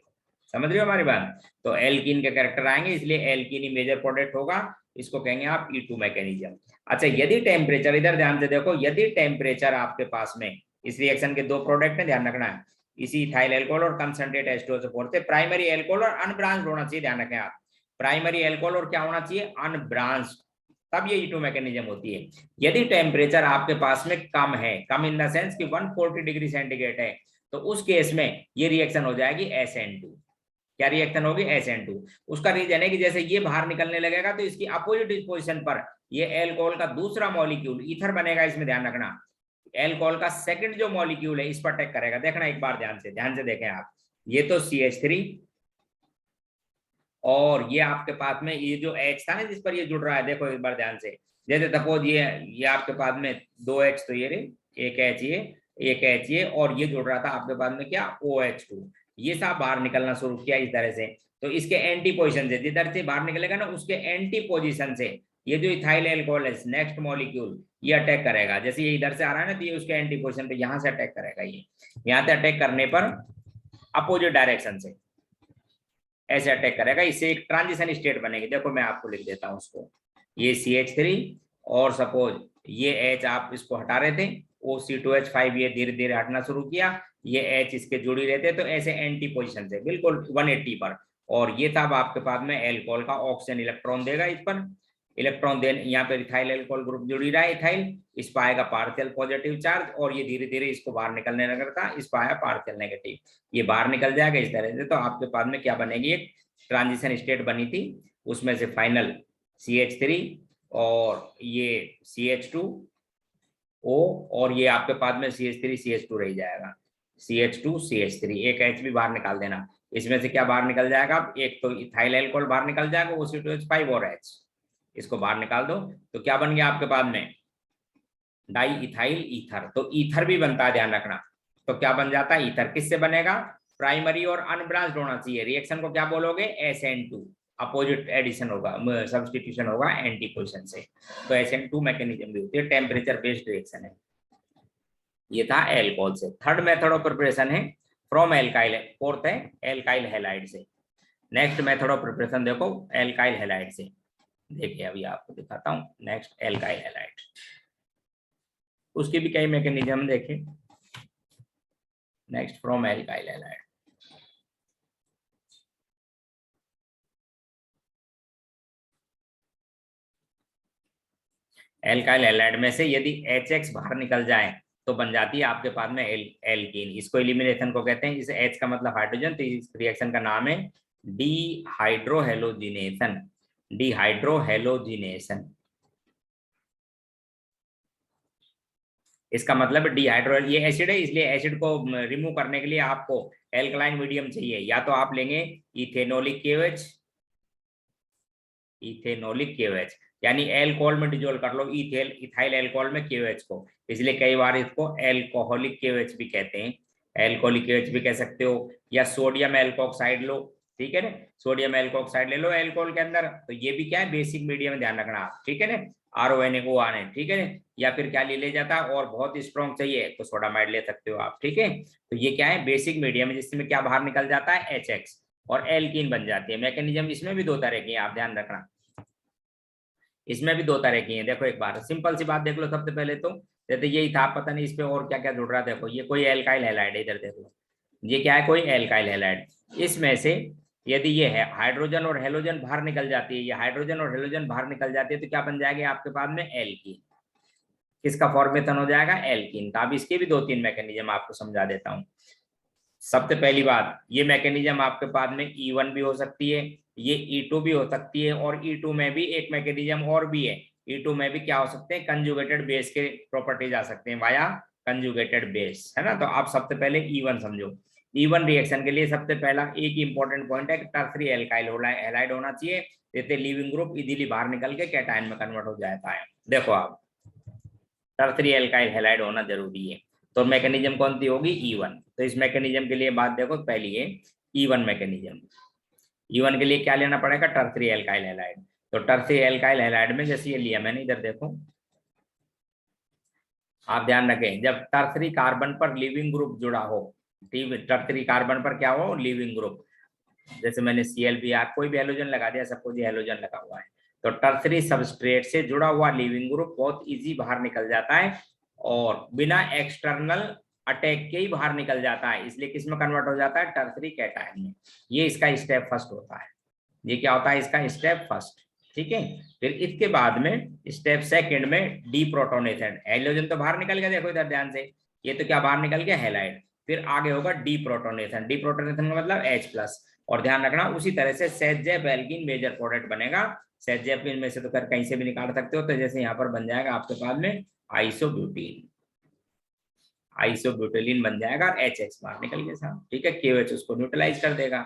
समझ रहे हो हमारी बात। तो एल्कीन के कैरेक्टर आएंगे, इसलिए एल्कीन ही मेजर प्रोडक्ट होगा, इसको कहेंगे आप E2 मैकेनिज्म। अच्छा, यदि टेम्परेचर, इधर ध्यान से देखो, यदि टेम्परेचर आपके पास में, इस रिएक्शन के दो प्रोडक्ट है, ध्यान रखना है, इसी इथाइल एल्कोहल और कंसंट्रेट H2SO4 से प्राइमरी एल्कोहल और अनब्रांच्ड होना चाहिए, ध्यान रखें आप, प्राइमरी एल्कोहल और क्या होना चाहिए, अनब्रांच्ड, तब ये E2 मैकेनिज्म होती है। यदि टेम्परेचर आपके पास में कम है, कम इन द सेंस कि 140 डिग्री सेंटीग्रेड है, तो उस केस में ये रिएक्शन हो जाएगी SN2। क्या रिएक्शन होगी, SN2। उसका रीजन है कि जैसे ये बाहर निकलने लगेगा, तो इसकी अपोजिट पोजीशन पर ये एल्कोहल का दूसरा मॉलिक्यूल ईथर बनेगा, इसमें ध्यान रखना, एल्कोहल का सेकंड जो मॉलिक्यूल है इस पर अटैक करेगा। देखना एक बार ध्यान से देखें आप, ये तो CH3 और ये आपके पास में ये जो H था ना जिस पर ये जुड़ रहा है, देखो एक बार ध्यान से, जैसे सपोज ये आपके पास में 2H, तो ये रे एक H ये, एक H ये, और ये जुड़ रहा था आपके पास में क्या OH2, ये सब बाहर निकलना शुरू किया इस तरह से। तो इसके एंटी पोजीशन से, जिधर से बाहर निकलेगा ना उसके एंटी पोजीशन से ये जो इथाइल अल्कोहल है नेक्स्ट मॉलिक्यूल ये अटैक करेगा। जैसे ये इधर से आ रहा है ना, तो ये उसके एंटी पोजीशन पे यहाँ से अटैक करेगा, ये यहाँ से अटैक करने पर अपोजिट डायरेक्शन से ऐसे अटैक करेगा, इससे एक ट्रांजिशन स्टेट बनेगी। देखो मैं आपको लिख देता हूँ उसको, ये CH3 और सपोज ये H आप इसको हटा रहे थे, OC2H5 ये धीरे धीरे हटना शुरू किया, ये H इसके जुड़ी रहते, तो ऐसे एंटी पोजीशन से बिल्कुल 180 पर, और ये तब आपके पास में एल्कोहल का ऑक्सीजन इलेक्ट्रॉन देगा, इस पर इलेक्ट्रॉन देने, यहाँ पे इथाइल अल्कोहल ग्रुप जुड़ी रहा है इथाइल, इस पर आएगा पार्शियल पॉजिटिव चार्ज, और ये धीरे धीरे इसको बाहर निकलने लगता, इस पर आया पार्शियल नेगेटिव, ये बाहर निकल जाएगा इस तरह से। तो आपके पास में क्या बनेगी, एक ट्रांजिशन स्टेट बनी थी, उसमें से फाइनल CH3 और ये CH2O, और ये आपके पास में CH3 CH2 रह जाएगा, CH2 CH3, एक H भी बाहर निकाल देना, इसमें से क्या बाहर निकल जाएगा, एक तो इथाइल अल्कोहल बाहर निकल जाएगा, OC2H5 और H, इसको बाहर निकाल दो, तो क्या बन गया आपके पास में डाई इथाइल ईथर। तो ईथर भी बनता है, ध्यान रखना। तो क्या बन जाता है ईथर, किससे बनेगा, प्राइमरी और अनब्रांच्ड होना चाहिए। रिएक्शन को क्या बोलोगे, SN2, अपोजिट एडिशन होगा, सब्स्टिट्यूशन होगा एंटी पोजीशन से, तो SN2 मैकेनिज्म भी होती है, टेम्परेचर बेस्ड रिएक्शन है। ये था एल्कोहल से। थर्ड मेथड ऑफ प्रिपरेशन है फ्रॉम एल्काइल, फोर्थ है एल्काइल हैलाइड से। नेक्स्ट मेथड ऑफ प्रिपरेशन देखो एल्काइल हैलाइड से, देखिए अभी आपको दिखाता हूँ नेक्स्ट एल्काइल हैलाइड, उसके भी कई मैकेनिज्म देखें। Next from alkyl halide, alkyl halide में से यदि HX बाहर निकल जाए तो बन जाती है आपके पास में एल्कीन, इसको एलिमिनेशन को कहते हैं। इस H का मतलब हाइड्रोजन, तो इस रिएक्शन का नाम है डिहाइड्रोहेलोजिनेशन, डिहाइड्रोहेलोजिनेशन, इसका मतलब डिहाइड्रो, ये एसिड है इसलिए एसिड को रिमूव करने के लिए आपको एल्कलाइन मीडियम चाहिए, या तो आप लेंगे इथेनोलिक KOH, इथेनोलिक KOH, यानी एल्कोहल में डिजोल्व कर लो इथाइल एल्कोहल में KOH को, इसलिए कई बार इसको एल्कोहलिक KOH भी कहते हैं, एल्कोहलिक KOH भी कह सकते हो, या सोडियम एल्कोक्साइड लो, ठीक है ना, सोडियम एल्कोक्साइड ले लो एल्कोहल के अंदर, तो ये भी क्या है बेसिक मीडियम, ध्यान रखना आप, ठीक है ना, RONA, ठीक है ना, या फिर क्या ले जाता है और बहुत स्ट्रॉन्ग चाहिए तो सोडामाइड ले सकते हो आप, ठीक है। तो ये क्या है बेसिक मीडियम है, जिसमें क्या बाहर निकल जाता है HX और एल्कीन बन जाती है। मैकेनिज्म इसमें भी दो तरह की है, आप ध्यान रखना, इसमें भी दो तरह की है। देखो एक बार सिंपल सी बात देख लो, सबसे पहले तो जैसे यही था, पता नहीं इस पे और क्या क्या जुड़ रहा है, देखो ये कोई एल्काइल हैलाइड है, इधर देखो ये क्या है, कोई एल्काइल हैलाइड, इसमें से यदि ये है हाइड्रोजन और हेलोजन बाहर निकल जाती है, ये हाइड्रोजन और हेलोजन बाहर निकल जाती है, तो क्या बन जाएगी आपके पास में एल्कीन, किसका फॉर्मेशन हो जाएगा एल्कीन का। अब इसके भी दो तीन मैकेनिज्म आपको समझा देता हूँ। सबसे पहली बात, ये मैकेनिज्म आपके पास में E1 भी हो सकती है, ये E2 भी हो सकती है, और E2 में भी एक मैकेनिज्म और भी है, E2 में भी क्या हो सकते हैं कंजुगेटेड बेस के प्रॉपर्टीज आ सकते हैं वाया कंजुगेटेड बेस, है ना। तो आप सबसे पहले E1 समझो, E1 रिएक्शन के लिए सबसे पहला एक इंपॉर्टेंट पॉइंट है कि टर्सरी एल्काइल हैलाइड होना चाहिए, जैसे लीविंग ग्रुप इजीली बाहर निकल के कैटायन में कन्वर्ट हो जाता है। देखो आप टर्सरी एल्काइल हैलाइड होना जरूरी है, तो मैकेनिज्म कौन सी होगी E1। तो इस मैकेनिज्म के लिए बात देखो, पहली है E1 मैकेनिज्म, E1 के लिए क्या लेना पड़ेगा टर्सरी एल्काइल हैलाइड। तो टर्सरी एल्काइल हैलाइड में जैसे ये लिया मैंने, इधर देखो आप ध्यान रखें, जब टर्सरी कार्बन पर लिविंग ग्रुप जुड़ा हो, टर्सरी कार्बन पर क्या हो लिविंग ग्रुप, जैसे मैंने ClBr कोई भी हेलोजन लगा दिया, सपोज ये हेलोजन लगा हुआ है, तो टर्सरी सबस्ट्रेट से जुड़ा हुआ लिविंग ग्रुप बहुत इजी बाहर निकल जाता है और बिना एक्सटर्नल अटैक के ही बाहर निकल जाता है, इसलिए किस में कन्वर्ट हो जाता है टर्सरी कैटायन में। ये इसका स्टेप फर्स्ट होता है, ये क्या होता है इसका स्टेप फर्स्ट, ठीक है। फिर इसके बाद में स्टेप सेकंड में डीप्रोटोनेशन, हेलोजन तो बाहर निकल गया, देखो इधर ध्यान से, ये तो क्या बाहर निकल गया हैलाइड, फिर आगे होगा डीप्रोटोनेशन, डीप्रोटोनेशन का मतलब H+, और ध्यान रखना उसी तरह से सेजेब एल्कीन मेजर प्रोडक्ट बनेगा। सेजेब में से तो कर कहीं से भी निकाल सकते हो, तो जैसे यहाँ पर बन जाएगा आपके पास में आइसोब्यूटीन, आइसोब्यूटिलीन बन जाएगा और HX बाहर निकल गया साहब, ठीक है, KOH उसको न्यूट्रलाइज कर देगा।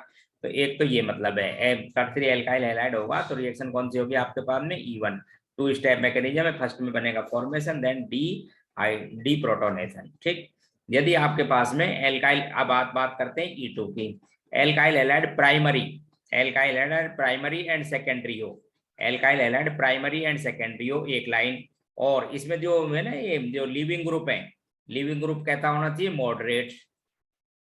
तो एक तो ये मतलब है टर्शियरी एल्काइल हैलाइड होगा तो रिएक्शन कौन सी होगी आपके पास में E1। टू स्टेप मैकेनिज्म है, फर्स्ट में बनेगा फॉर्मेशन, देन डी प्रोटोनेशन। ठीक, यदि आपके पास में एल्काइल, अब बात करते हैं E2 की। Alkyl halide primary, alkyl halide primary and secondary हो, alkyl halide primary and secondary हो एक लाइन, और इसमें जो है ना ये जो लिविंग ग्रुप है, लिविंग ग्रुप कैसा होना चाहिए, मॉडरेट,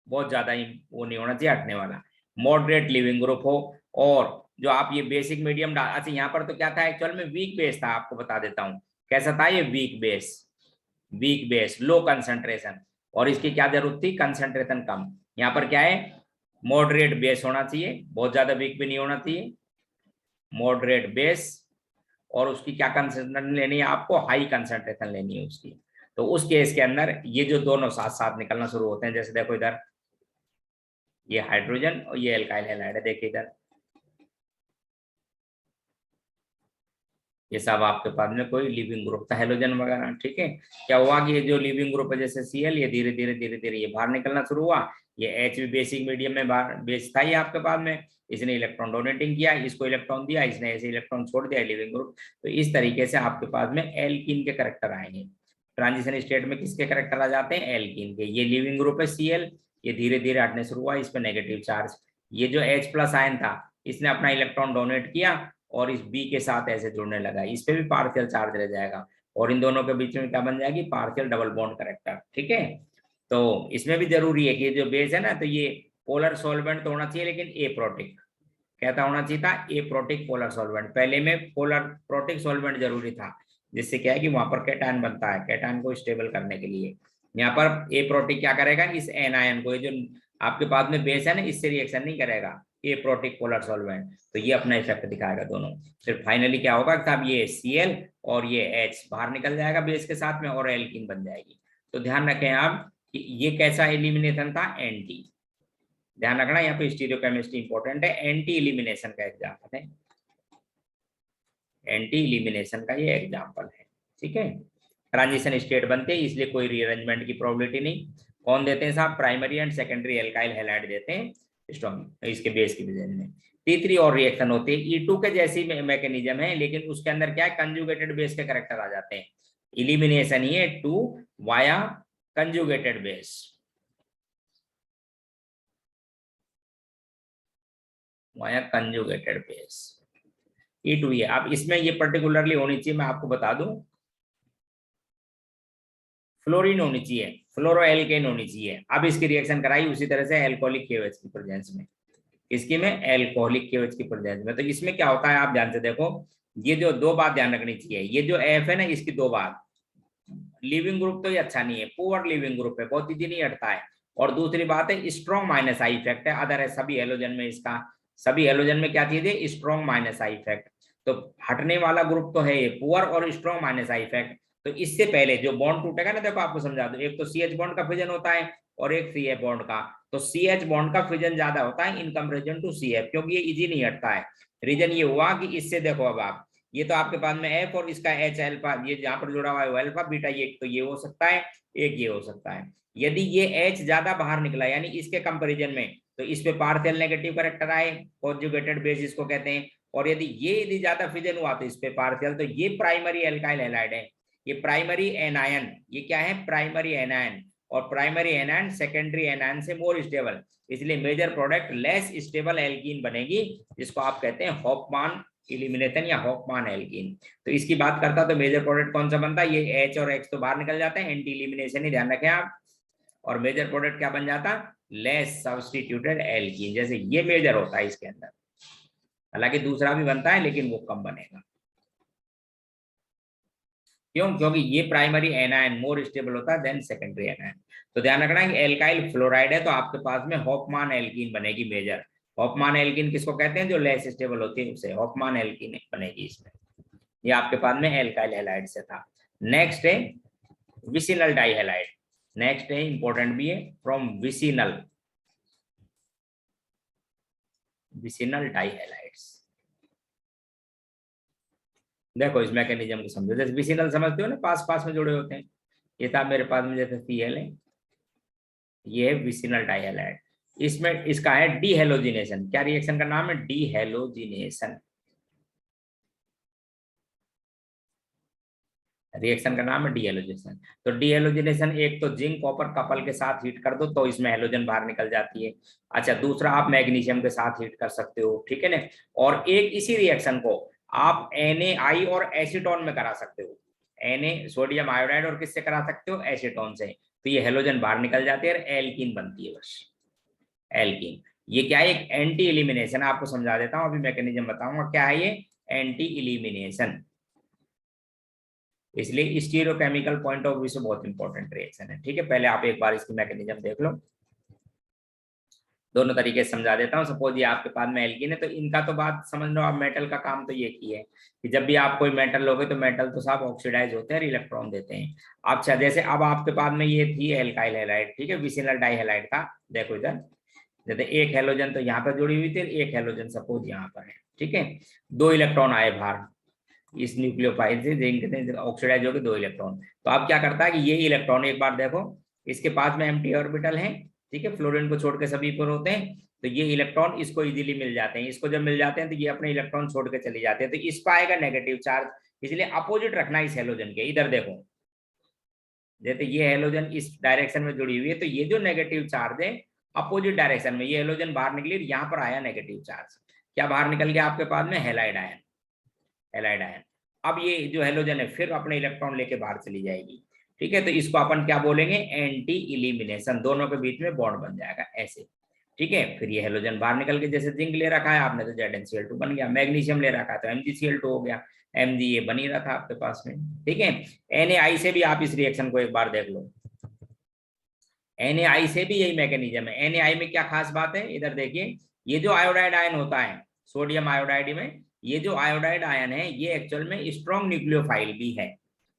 बहुत ज्यादा ही वो नहीं होना चाहिए हटने वाला, मॉडरेट लिविंग ग्रुप हो। और जो आप ये बेसिक मीडियम डाल, अच्छा यहाँ पर तो क्या था एक्चुअल में, वीक बेस था, आपको बता देता हूँ कैसा था ये, weak base, weak base low concentration, और इसकी क्या जरूरत थी, कंसंट्रेशन कम। यहाँ पर क्या है, मॉडरेट बेस होना चाहिए, बहुत ज्यादा वीक भी नहीं होना चाहिए, मॉडरेट बेस, और उसकी क्या कंसंट्रेशन लेनी है आपको, हाई कंसंट्रेशन लेनी है उसकी। तो उस केस के अंदर ये जो दोनों साथ साथ निकलना शुरू होते हैं, जैसे देखो इधर ये हाइड्रोजन और ये एल्काइल हैलाइड है, देखिए इधर ये सब आपके पास में कोई लिविंग ग्रुप था, हेलोजन वगैरह। ठीक है, क्या हुआ कि ये जो लिविंग ग्रुप है जैसे Cl, ये धीरे धीरे ये बाहर निकलना शुरू हुआ, ये H भी बेसिक मीडियम में बाहर बेस था ही आपके पास में, इसने इलेक्ट्रॉन डोनेटिंग किया, इसको इलेक्ट्रॉन दिया, इसने ऐसे इलेक्ट्रॉन छोड़ दिया लिविंग ग्रुप। तो इस तरीके से आपके पास में एल्कीन के करेक्टर आएंगे। ट्रांजिशन स्टेट में किसके करेक्टर आ जाते हैं, एल्कीन के। ये लिविंग ग्रुप है Cl, ये धीरे धीरे हटने शुरू हुआ, इस पर नेगेटिव चार्ज, ये जो H+ आयन था इसने अपना इलेक्ट्रॉन डोनेट किया और इस बी के साथ ऐसे जुड़ने लगा, इस पे भी पार्शियल चार्ज रह जाएगा, और इन दोनों के बीच में क्या बन जाएगी, पार्शियल डबल बॉन्ड करेक्टर। ठीक है, तो इसमें भी जरूरी है कि जो बेस है ना, तो ये पोलर सॉल्वेंट तो होना चाहिए, लेकिन एप्रोटिक, कहता होना चाहिए था एप्रोटिक पोलर सॉल्वेंट। पहले में पोलर प्रोटिक सॉल्वेंट जरूरी था, जिससे क्या है कि वहां पर कैटायन बनता है, कैटायन को स्टेबल करने के लिए। यहाँ पर एप्रोटिक क्या करेगा, इस एनायन को, ये जो आपके पास में बेस है ना, इससे रिएक्शन नहीं करेगा, एप्रोटिक पोलर सॉल्वेंट, तो ये अपना इफेक्ट दिखाएगा दोनों। फिर फाइनली क्या होगा कि अब ये Cl और ये H बाहर निकल जाएगा बेस के साथ में, और एल्कीन बन जाएगी। तो ध्यान रखें आप कि ये कैसा एलिमिनेशन था, एंटी, ध्यान रखना यहाँ पे स्टीरियोकेमिस्ट्री इंपॉर्टेंट है, एंटी एलिमिनेशन का एग्जाम्पल है, एंटी एलिमिनेशन का ये एग्जाम्पल है। ठीक है, ट्रांजिशन स्टेट बनते हैं इसलिए कोई रीअरेंजमेंट की प्रोबेबिलिटी नहीं। कौन देते हैं साहब, primary and secondary alkyl halide देते हैं स्ट्रॉन्ग इसके बेस की प्रेजेंस में। T3 और रिएक्शन होती है, E2 के जैसी मैकेनिज्म है, लेकिन उसके अंदर क्या है, कंजुगेटेड बेस के करेक्टर आ जाते हैं, इलिमिनेशन ही है 2 via conjugated base, via conjugated base E2 है। अब इसमें ये पर्टिकुलरली होनी चाहिए, मैं आपको बता दूं, फ्लोरीन होनी चाहिए, फ्लोरो एल्केन होनी चाहिए। अब इसकी रिएक्शन कराई उसी तरह से एल्कोहलिक KOH की प्रेजेंस में, इसकी में एल्कोहलिक KOH की प्रेजेंस में। तो इसमें क्या होता है आप ध्यान से देखो, ये जो दो बात ध्यान रखनी चाहिए, ये जो F है ना, इसकी दो बात, लिविंग ग्रुप तो ये अच्छा नहीं है, पुअर लिविंग ग्रुप है, बहुत इजीली हटता है, और दूसरी बात है स्ट्रॉन्ग माइनस आई इफेक्ट है, अदर है सभी हेलोजन में, इसका सभी हेलोजन में क्या चीज है, स्ट्रॉन्ग माइनस आई इफेक्ट। तो हटने वाला ग्रुप तो है ये पुअर और स्ट्रॉन्ग माइनस आई इफेक्ट। तो इससे पहले जो बॉन्ड टूटेगा ना, देखो आपको समझा दो, एक तो CH बॉन्ड का फिजन होता है और एक CF बॉन्ड का, तो CH बॉन्ड का फिजन ज्यादा होता है इन कंपेरिजन टू CF, क्योंकि ये इजी नहीं हटता है। रीजन ये हुआ कि इससे देखो, अब आप ये तो आपके पास में F और इसका H अल्फा, ये जहां पर जुड़ा हुआ है वो अल्फा बीटा, ये तो ये हो सकता है, एक ये हो सकता है। यदि ये H ज्यादा बाहर निकला यानी इसके कंपैरिजन में, तो इस पे पार्शियल नेगेटिव करेक्टर आए, कॉन्जुगेटेड बेस इसको कहते हैं। और यदि ज्यादा फिजन हुआ तो इस पे पार्शियल, तो ये प्राइमरी एल्काइल हैलाइड है, ये प्राइमरी एनायन, ये क्या है, प्राइमरी एनायन, और प्राइमरी एनायन सेकेंडरी एनायन से मोर स्टेबल, इसलिए major product less stable alkene बनेगी, जिसको आप कहते हैं हॉफमान इलिमिनेशन या हॉफमान एल्कीन। तो इसकी बात करता तो मेजर प्रोडक्ट कौन सा बनता है, ये H और X तो बाहर निकल जाते हैं, एंटी इलिमिनेशन ही ध्यान रखें आप, और मेजर प्रोडक्ट क्या बन जाता, लेस सब्स्टिट्यूटेड एल्कीन, जैसे ये मेजर होता है इसके अंदर, हालांकि दूसरा भी बनता है लेकिन वो कम बनेगा। क्यों, क्योंकि ये प्राइमरी एनायन मोर स्टेबल होता है देन सेकेंडरी एनायन। तो ध्यान रखना है कि एल्काइल फ्लोराइड है तो आपके पास में हॉफमान एल्कीन बनेगी मेजर। हॉफमान एल्कीन किसको कहते हैं, जो लेस स्टेबल होती है उसे हॉफमान एल्कीन बनेगी इसमें। ये आपके पास में एल्काइल हैलाइड से था। नेक्स्ट है विसिनल डाइहैलाइड, नेक्स्ट है इंपॉर्टेंट भी है, फ्रॉम विसिनल, विसिनल डाइहैलाइड्स। देखो इस मैकेनिज्म को समझो, जैसे विसिनल समझते हो ना, पास पास में जुड़े होते हैं, ये था मेरे पास में जैसे Cl है, ये है विसिनल डाइहैलाइड। इसमें इसका है डीहेलोजिनेशन। क्या रिएक्शन का नाम है? डीहेलोजिनेशन। रिएक्शन का नाम है डीहेलोजिनेशन। तो डीहेलोजिनेशन, एक तो जिंक कॉपर कपल के साथ हीट कर दो तो इसमें हेलोजन बाहर निकल जाती है। अच्छा, दूसरा आप मैग्नीशियम के साथ हीट कर सकते हो, ठीक है ना। और एक इसी रिएक्शन को आप NaI और एसीटोन में करा सकते हो। Na सोडियम आयोडाइड और किससे करा सकते हो? एसीटोन से। तो ये हेलोजन बाहर निकल जाती है और एल्कीन बनती है बस, एल्कीन। ये क्या है? एक एंटी एलिमिनेशन। आपको समझा देता हूं, अभी मैकेनिज्म बताऊंगा क्या है ये एंटी एलिमिनेशन। इसलिए स्टीरियोकेमिकल पॉइंट ऑफ व्यू से बहुत इंपॉर्टेंट रिएक्शन है, ठीक है। पहले आप एक बार इसकी मैकेनिज्म देख लो, दोनों तरीके से समझा देता हूँ। सपोज ये आपके पास में एल्कीन है, तो इनका तो बात समझ लो आप, मेटल का काम तो ये की है कि जब भी आप कोई मेटल लोगे तो मेटल तो साफ ऑक्सीडाइज होते हैं और इलेक्ट्रॉन देते हैं। अच्छा, जैसे अब आपके पास में ये थी एल्काइल हैलाइड, ठीक है, विसिनल डाइहैलाइड था। देखो इधर, जैसे एक हेलोजन तो यहाँ पर जुड़ी हुई थी, एक हेलोजन सपोज यहाँ पर है, ठीक है। दो इलेक्ट्रॉन आए बाहर इस न्यूक्लियोफाइल से, जिनके ऑक्सीडाइज हो गए 2 इलेक्ट्रॉन। तो अब क्या करता है कि ये इलेक्ट्रॉन, एक बार देखो, इसके पास में एम्प्टी ऑर्बिटल है, ठीक है, फ्लोरीन को छोड़ के सभी पर होते हैं। तो ये इलेक्ट्रॉन इसको इजीली मिल जाते हैं, इसको जब मिल जाते हैं तो ये अपने इलेक्ट्रॉन छोड़ के चले जाते हैं, तो इस पर आएगा नेगेटिव चार्ज। इसलिए अपोजिट रखना इस हेलोजन के। इधर देखो, जैसे ये हेलोजन इस डायरेक्शन में जुड़ी हुई है, तो ये जो नेगेटिव चार्ज है अपोजिट डायरेक्शन में, ये हेलोजन बाहर निकली, यहाँ पर आया नेगेटिव चार्ज। क्या बाहर निकल गया आपके पास में? Halide ion, halide ion. अब ये जो हेलोजन है फिर अपने इलेक्ट्रॉन लेके बाहर चली जाएगी, ठीक है। तो इसको अपन क्या बोलेंगे? Anti elimination. दोनों के बीच में बॉन्ड बन जाएगा ऐसे, ठीक है। फिर ये हेलोजन बाहर निकल के, जैसे जिंक ले रखा है आपने तो ZnCl2 बन गया, मैग्नीशियम ले रखा है तो MgCl2 हो गया, Mg ये बन ही रहा था आपके पास में, ठीक है। NaI से भी आप इस रिएक्शन को एक बार देख लो, NaI से भी यही मैकेनिज्म है। NaI में क्या खास बात है, इधर देखिए, ये जो आयोडाइड आयन होता है सोडियम आयोडाइड में, ये जो आयोडाइड आयन है ये एक्चुअल में स्ट्रॉन्ग न्यूक्लियोफाइल भी है।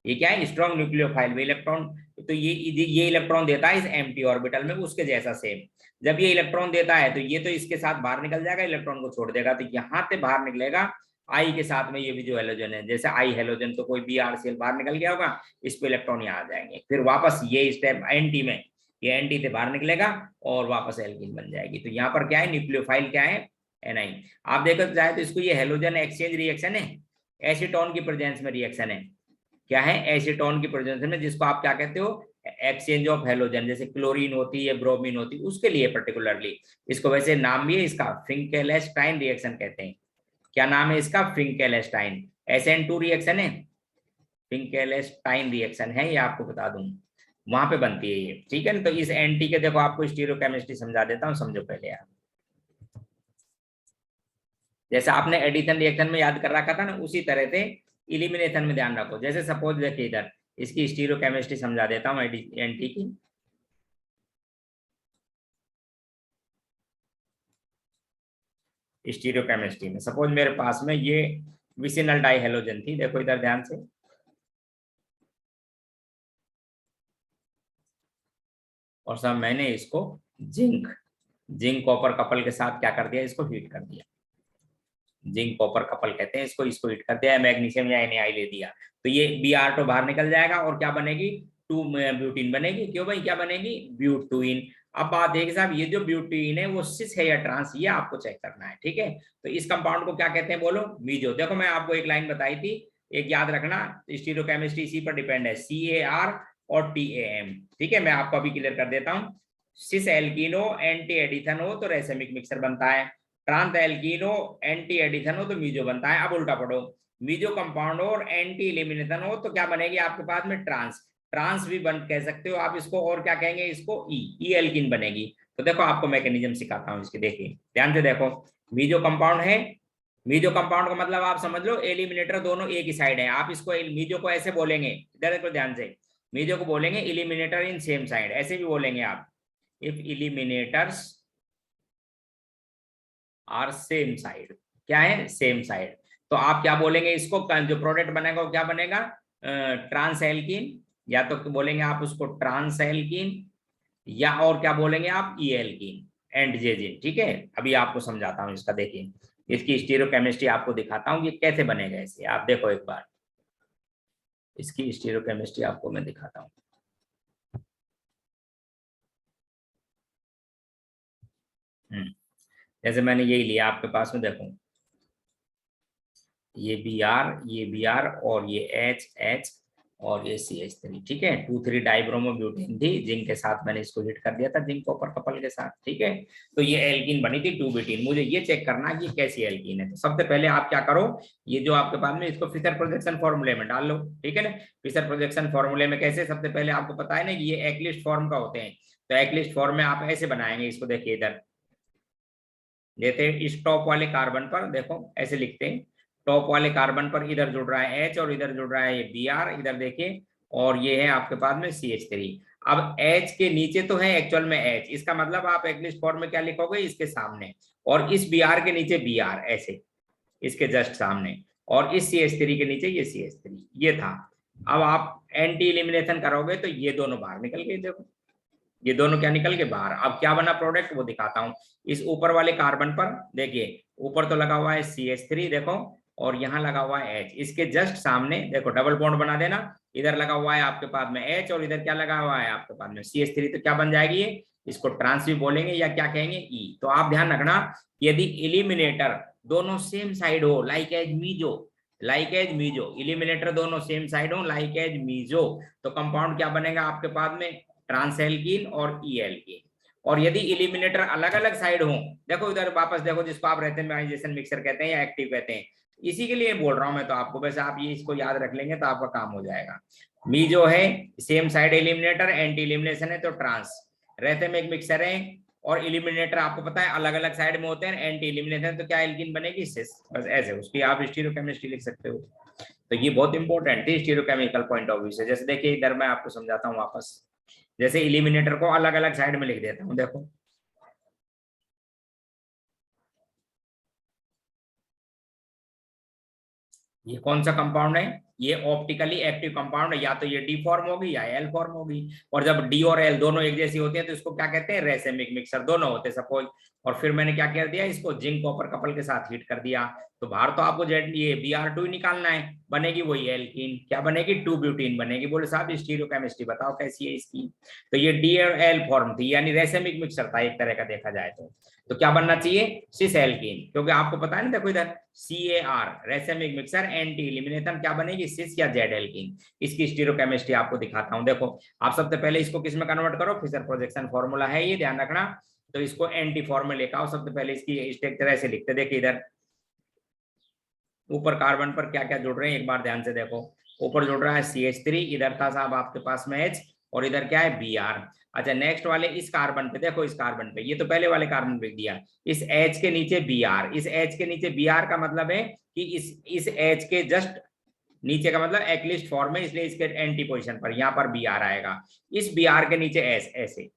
ये क्या है? स्ट्रॉन्ग न्यूक्लियोफाइल में इलेक्ट्रॉन, तो ये इलेक्ट्रॉन देता है इस एम्प्टी ऑर्बिटल में उसके जैसा सेम। जब ये इलेक्ट्रॉन देता है तो ये तो इसके साथ बाहर निकल जाएगा, इलेक्ट्रॉन को छोड़ देगा, तो यहाँ से बाहर निकलेगा आई के साथ में ये भी जो हेलोजन है, जैसे आई हेलोजन, तो कोई BrCl बाहर निकल गया होगा, इस पे इलेक्ट्रॉन यहाँ आ जाएंगे, फिर वापस ये स्टेप एंटी में, ये एंटी से बाहर निकलेगा और वापस एल्कीन बन जाएगी। तो यहाँ पर क्या है? न्यूक्लियोफाइल क्या है? NI। आप देखो चाहे तो इसको, ये हेलोजन एक्सचेंज रिएक्शन है, एसीटोन की प्रेजेंस में रिएक्शन है। क्या है? एसीटोन की प्रेजेंस में, जिसको आप क्या कहते हो? Exchange of halogen. जैसे क्लोरीन होती है, ब्रोमीन होती है, उसके लिए पर्टिकुलरली इसको, वैसे नाम भी है इसका, फिंकेलस्टाइन रिएक्शन कहते हैं। क्या नाम है इसका? फिंकेलस्टाइन। SN2 रिएक्शन है, फिंकेलस्टाइन रिएक्शन है, ये आपको बता दूं, वहां पे बनती है ये, ठीक है ना। तो इस एंटी के देखो, आपको स्टीरियोकेमिस्ट्री समझा देता हूँ, समझो पहले यार। जैसे आपने एडिशन रिएक्शन में याद कर रखा था ना, उसी तरह से इलिमिनेशन में ध्यान रखो। जैसे सपोज देखिए इधर, इसकी स्टीरियोकेमिस्ट्री समझा देता हूँ एंटी की। स्टीरियोकेमिस्ट्री में सपोज मेरे पास में ये विसिनल डाइहेलोजन थी, देखो इधर ध्यान से, और सब मैंने इसको जिंक जिंक कॉपर कपल के साथ क्या कर दिया? इसको हीट कर दिया, जिंक कॉपर कपल कहते हैं इसको। इसको हिट कर दिया, मैग्नीशियम या NaI ले दिया, तो ये Br2 बाहर निकल जाएगा और क्या बनेगी? 2 ब्यूटीन बनेगी। क्यों भाई, क्या बनेगी? ब्यूटुइन। अब बात देखिए साहब, ये जो ब्यूटीन है वो सिस है या ट्रांस, ये आपको चेक करना है, ठीक है। तो इस कंपाउंड को क्या कहते हैं बोलो? मीजो। देखो मैं आपको एक लाइन बताई थी, एक याद रखना, स्टीरियोकेमिस्ट्री इसी पर डिपेंड है, CAR और TAM, ठीक है। मैं आपको अभी क्लियर कर देता हूँ। सिस एल्कीन हो, एंटी एडिशन हो तो रेसेमिक मिक्सर बनता है, ट्रांस एल्कीन हो, एंटी एडिशन हो तो मीजो बनता है। अब उल्टा पढ़ो, मीजो कंपाउंड हो और एंटी एलिमिनेशन हो तो क्या बनेगी आपके पास में? ट्रांस। ट्रांस भी बन कह सकते हो आप इसको, और क्या कहेंगे इसको? ई एल्कीन बनेगी। तो देखो आपको मैकेनिज्म सिखाता हूँ इसके, देखिए ध्यान से देखो, मीजो कंपाउंड है, मीजो कंपाउंड का मतलब आप समझ लो एलिमिनेटर दोनों एक ही साइड है, आप इसको मीजो को ऐसे बोलेंगे, इधर देखो ध्यान से, मीजो को बोलेंगे एलिमिनेटर इन सेम साइड, ऐसे भी बोलेंगे आप, if eliminators are same side. क्या है? Same side. तो आप क्या बोलेंगे इसको? जो प्रोडक्ट बनेगा वो क्या बनेगा? ट्रांस एल्कीन, या तो बोलेंगे आप उसको ट्रांस एल्कीन, या और क्या बोलेंगे आप? ई एल्कीन एंड जेजिन, ठीक है। अभी आपको समझाता हूँ इसका, देखिए इसकी स्टीरियोकेमिस्ट्री आपको दिखाता हूँ कि कैसे बनेगा ऐसे। आप देखो एक बार, इसकी स्टीरियोकेमिस्ट्री आपको मैं दिखाता हूँ। जैसे मैंने यही लिया आपके पास में, देखो ये Br और ये H और ये CH3, ठीक है। 2,3 डाइब्रोमोब्यूटेन थी, जिंक के साथ मैंने इसको हिट कर दिया था, जिंक कॉपर कपल के साथ, ठीक है। तो ये एल्कीन बनी थी 2-ब्यूटीन। मुझे ये चेक करना कि कैसी एल्कीन है। तो सबसे पहले आप क्या करो, ये जो आपके पास में, इसको फिशर प्रोजेक्शन फॉर्मूले में डाल लो, ठीक है ना। फिशर प्रोजेक्शन फॉर्मूले में कैसे, सबसे पहले आपको पता है ना कि ये एक्लिस्ट फॉर्म का होते हैं। तो एक्लिस्ट फॉर्म में आप ऐसे बनाएंगे इसको, देखिए इधर, जैसे इस टॉप वाले कार्बन पर देखो ऐसे लिखते हैं, टॉप वाले कार्बन पर इधर जुड़ रहा है H और इधर जुड़ रहा है ये Br, इधर देखिए, और ये है आपके पास में CH3। अब H के नीचे तो है एक्चुअल में H, इसका मतलब आप एक्लिस्ट फॉर्म में क्या लिखोगे, इसके सामने, और इस Br के नीचे Br ऐसे, इसके जस्ट सामने, और इस CH3 के नीचे ये CH3, ये था। अब आप एंटी एलिमिनेशन करोगे तो ये दोनों बाहर निकल गए, देखो ये दोनों क्या निकल के बाहर। अब क्या बना प्रोडक्ट वो दिखाता हूं। इस ऊपर वाले कार्बन पर देखिए, ऊपर तो लगा हुआ है CH3 देखो, और यहाँ लगा हुआ है H, इसके जस्ट सामने देखो डबल बॉन्ड बना देना, इधर लगा हुआ है आपके पास में H और इधर क्या लगा हुआ है आपके पास में CH3। तो क्या बन जाएगी ये, इसको ट्रांस भी बोलेंगे या क्या कहेंगे, ई। तो आप ध्यान रखना, यदि इलिमिनेटर दोनों सेम साइड हो, like as meso, like as meso, eliminator दोनों सेम साइड हो लाइक एज मीजो, तो कंपाउंड क्या बनेगा आपके पास में, ट्रांसएल्कीन और ई एल्कीन। और यदि इलिमिनेटर अलग अलग साइड हो, देखो इधर वापस देखो, जिसको आप रेथेमाइजेशन मिक्सर कहते हैं या एक्टिव कहते हैं, इसी के लिए बोल रहा हूं मैं तो आपको, वैसे आप ये इसको याद रख लेंगे तो आपका काम हो जाएगा। मी जो है same side eliminator, anti elimination है तो ट्रांस, रेथेमिक मिक्सर है और इलिमिनेटर आपको पता है अलग अलग साइड में होते हैं, एंटी एलिमिनेशन तो क्या एल्कीन बनेगी, सिस। बस ऐसे उसकी आप स्टीरियोकेमिस्ट्री लिख सकते हो। तो ये बहुत इंपॉर्टेंट थी स्टीरियोकेमिकल पॉइंट ऑफ व्यू से। जैसे देखिए इधर मैं आपको समझाता हूँ वापस, जैसे इलिमिनेटर को अलग अलग साइड में लिख देता हूं, देखो ये कौन सा कंपाउंड है, ये ऑप्टिकली एक्टिव कंपाउंड है, या तो ये डी फॉर्म होगी या एल फॉर्म होगी। और जब डी और एल दोनों एक जैसी होती है तो इसको क्या कहते हैं, रेसेमिक मिक्सर दोनों होते हैं सपोज। और फिर मैंने क्या कर दिया, इसको जिंक कॉपर कपल के साथ हीट कर दिया, तो बाहर तो आपको जेड ये Br2 ही निकालना है, बनेगी वही एल्कीन, क्या बनेगी 2-ब्यूटीन बनेगी। बोले साहब स्टीरियोकेमिस्ट्री बताओ कैसी है इसकी। तो ये डी और एल फॉर्म थी, यानी रेसेमिक मिक्सर था एक तरह का देखा जाए तो क्या बनना चाहिए, सिस एल्कीन, क्योंकि आपको पता है ना, देखो इधर CAR racemic mixer, anti elimination क्या बनेगी, सिस या जेड एल्कीन। इसकी स्टीरियोकेमिस्ट्री आपको दिखाता हूं, देखो आप सबसे पहले इसको किस में कन्वर्ट करो, फिशर प्रोजेक्शन फॉर्मूला है ये, ध्यान रखना। तो इसको एंटी फॉर्म में लेकर आओ, सबसे पहले इसकी स्ट्रक्चर ऐसे लिखते, देखिए इधर ऊपर कार्बन पर क्या क्या जुड़ रहे हैं एक बार ध्यान से देखो। ऊपर जुड़ रहा है CH3, इधर था साहब आपके पास में H, और इधर क्या है Br। अच्छा नेक्स्ट वाले इस कार्बन पे देखो, इस कार्बन पे, ये तो पहले वाले कार्बन पे दिया, इस H के नीचे Br, इस H के नीचे Br का मतलब है कि इस H के जस्ट नीचे का मतलब एक्लिस्ट फॉर्म है, इसलिए इसके एंटी पोजिशन पर यहाँ पर Br आएगा, इस Br के नीचे S ऐसे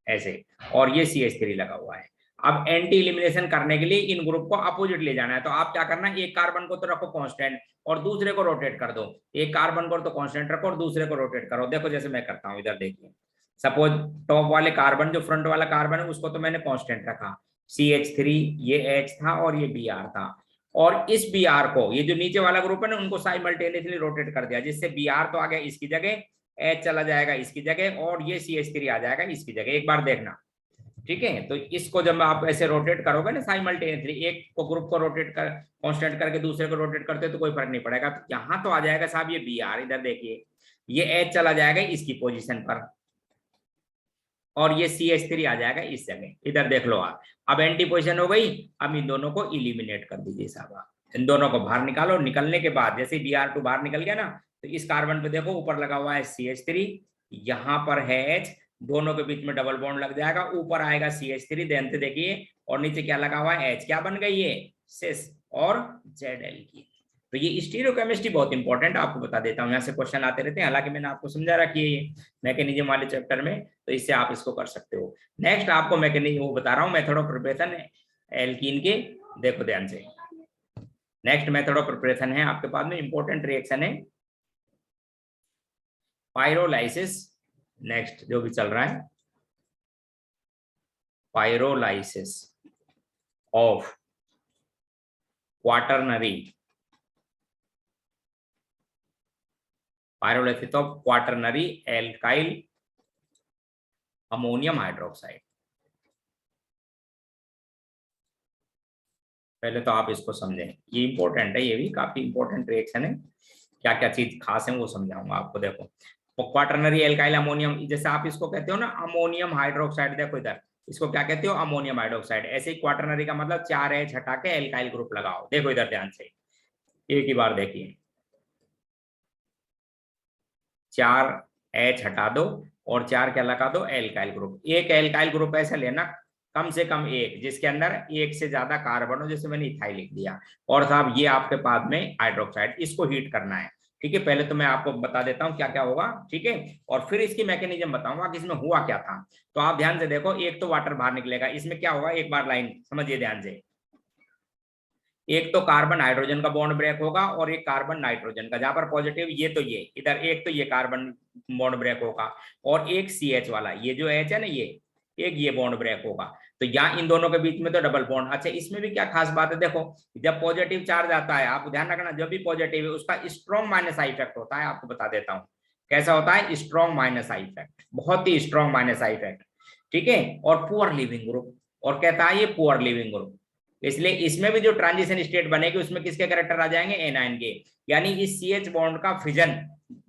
ऐसे, और ये CH3 लगा हुआ है। अब एंटी एलिमिनेशन करने के लिए इन ग्रुप को अपोजिट ले जाना है, तो आप क्या करना है, एक कार्बन को तो रखो कांस्टेंट और दूसरे को रोटेट कर दो, एक कार्बन को तो कांस्टेंट रखो और दूसरे को रोटेट करो। देखो जैसे मैं करता हूं, इधर देखिए, सपोज टॉप वाले कार्बन जो फ्रंट वाला कार्बन है उसको तो मैंने कांस्टेंट रखा, CH3, ये H था और ये Br था, और इस Br को, ये जो नीचे वाला ग्रुप है ना, उनको साइमल्टेनियसली रोटेट कर दिया, जिससे Br तो आ गया इसकी जगह, H चला जाएगा इसकी जगह, और ये CH3 आ जाएगा इसकी जगह, एक बार देखना, ठीक है। तो इसको जब आप ऐसे रोटेट करोगे ना साइमल्टेनियसली, एक को ग्रुप को रोटेट कर कांस्टेंट करके दूसरे को रोटेट करते तो कोई फर्क नहीं पड़ेगा। तो यहाँ तो आ जाएगा साहब ये Br, इधर देखिए ये H चला जाएगा इसकी पोजीशन पर, और ये CH3 आ जाएगा इस जगह, इधर देख लो आप। अब एंटी पोजीशन हो गई, अब इन दोनों को इलिमिनेट कर दीजिए साहब, आप इन दोनों को बाहर निकालो। निकलने के बाद जैसे Br2 बाहर निकल गया ना, तो इस कार्बन पे देखो ऊपर लगा हुआ है CH3, यहाँ पर है H, दोनों के बीच में डबल बॉन्ड लग जाएगा, ऊपर आएगा CH3, ध्यान से देखिए, और नीचे क्या लगा हुआ है H, क्या बन गई ये सिस और ZL की। तो ये स्टीरियोकेमिस्ट्री बहुत इंपॉर्टेंट, आपको बता देता हूँ, यहाँ से क्वेश्चन आते रहते हैं, हालांकि मैंने आपको समझा रखी है ये मैकेनिज्म वाले चैप्टर में, तो इससे आप इसको कर सकते हो। नेक्स्ट आपको मैकेनिज्म वो बता रहा हूँ, मेथड ऑफ प्रिपरेशन एल्कीन के, देखो ध्यान से। नेक्स्ट मेथड ऑफ प्रिपरेशन है आपके पास में, इंपॉर्टेंट रिएक्शन है पायरोलाइसिस। नेक्स्ट जो भी चल रहा है, pyrolysis of quaternary, pyrolysis of quaternary alkyl ammonium hydroxide. पहले तो आप इसको समझें, ये इंपॉर्टेंट है, ये भी काफी इंपॉर्टेंट रिएक्शन है। क्या क्या चीज खास है वो समझाऊंगा आपको। देखो क्वाटरनरी एल्काइल अमोनियम, जैसे आप इसको कहते हो ना अमोनियम हाइड्रोक्साइड, देखो इधर इसको क्या कहते हो अमोनियम हाइड्रोक्साइड। ऐसे ही क्वाटरनरी का मतलब 4H हटा के एल्काइल ग्रुप लगाओ। देखो इधर ध्यान से, एक ही बार देखिए, 4H हटा दो और 4 क्या लगा दो एल्काइल ग्रुप। एक एल्काइल ग्रुप ऐसा लेना कम से कम एक, जिसके अंदर एक से ज्यादा कार्बन हो, जैसे मैंने इथाइल लिख दिया। और साहब ये आपके पास में हाइड्रोक्साइड, इसको हीट करना है। ठीक है, पहले तो मैं आपको बता देता हूँ क्या क्या होगा, ठीक है, और फिर इसकी मैकेनिज्म बताऊंगा कि इसमें हुआ क्या था। तो आप ध्यान से देखो, एक तो वाटर बाहर निकलेगा, इसमें क्या होगा एक बार लाइन समझिए ध्यान से। एक तो कार्बन हाइड्रोजन का बॉन्ड ब्रेक होगा और एक कार्बन नाइट्रोजन का, जहां पर पॉजिटिव ये तो ये इधर, एक तो ये कार्बन बॉन्ड ब्रेक होगा और एक CH वाला, ये जो H है ना ये, एक ये बॉन्ड ब्रेक होगा। तो यहाँ इन दोनों के बीच में तो डबल बॉन्ड। अच्छा इसमें भी क्या खास बात है, देखो जब पॉजिटिव चार्ज आता है, आप ध्यान रखना, जब भी पॉजिटिव है उसका स्ट्रॉन्ग माइनस आई इफेक्ट होता है। आपको बता देता हूँ कैसा होता है, स्ट्रॉन्ग माइनस आई इफेक्ट, बहुत ही स्ट्रॉन्ग माइनस आई इफेक्ट। ठीक है, और पुअर लिविंग ग्रुप, और कहता है ये पुअर लिविंग ग्रुप, इसलिए इसमें भी जो ट्रांजिशन स्टेट बनेगी उसमें किसके कैरेक्टर आ जाएंगे, एनायन के। यानी इस CH बॉन्ड का फिजन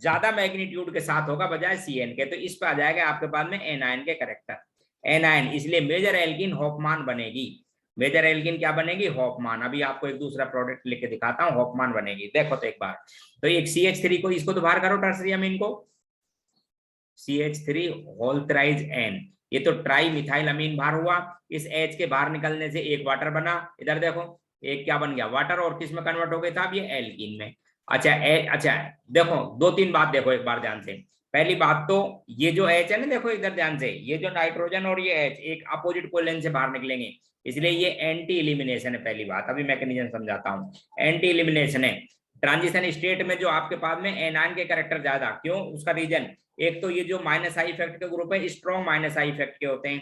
ज्यादा मैग्नीट्यूड के साथ होगा बजाय CN के, तो इस पे आ जाएगा आपके पास में एनायन के कैरेक्टर, एनायन। इसलिए मेजर एल्किन हॉफमान बनेगी। मेजर एल्किन क्या बनेगी, हॉफमान। अभी आपको एक दूसरा प्रोडक्ट लिख के दिखाता हूँ, हॉफमान बनेगी। देखो तो एक बार, तो एक CH3 को, इसको तो बाहर करो टर्सरी अमीन को, CH3 होल थ्राइज N, ये तो ट्राई मिथाइल अमीन बाहर हुआ। इस H के बाहर निकलने से एक वाटर बना, इधर देखो एक क्या बन गया वाटर, और किस में कन्वर्ट हो गया था, ये एल्कीन में। अच्छा अच्छा देखो दो तीन बात देखो एक बार ध्यान से। पहली बात तो ये जो H है ना, देखो इधर ध्यान से, ये जो नाइट्रोजन और ये H एक अपोजिट कोवेलेंट से बाहर निकलेंगे, इसलिए ये एंटी एलिमिनेशन है। पहली बात, अभी मैकेनिज्म समझाता हूँ, एंटी एलिमिनेशन है। ट्रांजिशन स्टेट में जो आपके पास में एनायन के कैरेक्टर ज्यादा, क्यों, उसका रीजन एक तो ये जो माइनस आई इफेक्ट के ग्रुप है स्ट्रॉन्ग माइनस आई इफेक्ट के होते हैं,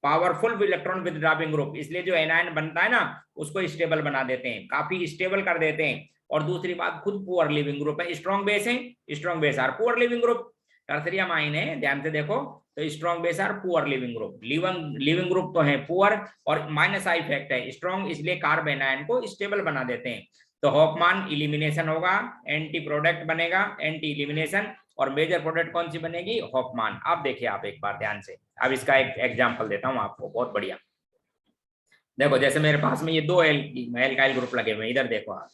पावरफुल इलेक्ट्रॉन विथड्रॉपिंग ग्रुप, इसलिए जो एनायन बनता है ना उसको स्टेबल बना देते हैं, काफी स्टेबल कर देते हैं। और दूसरी बात खुद पुअर लिविंग ग्रुप है, स्ट्रॉन्ग बेस है, strong base are poor leaving group, tertiary amine है, ध्यान से देखो। तो strong base are poor leaving group, leaving group तो है पुअर, और माइनस आई इफेक्ट है स्ट्रॉन्ग, इसलिए कार्ब एनायन को स्टेबल बना देते हैं। तो हॉफमान इलिमिनेशन होगा, एंटी प्रोडक्ट बनेगा, एंटी इलिमिनेशन, और मेजर प्रोडक्ट कौन सी बनेगी, हॉफमान। अब देखिए आप एक बार ध्यान से, अब इसका एक एग्जांपल देता हूं आपको, बहुत बढ़िया। देखो जैसे मेरे पास में ये दो एल्काइल ग्रुप लगे हुए हैं, इधर देखो आप,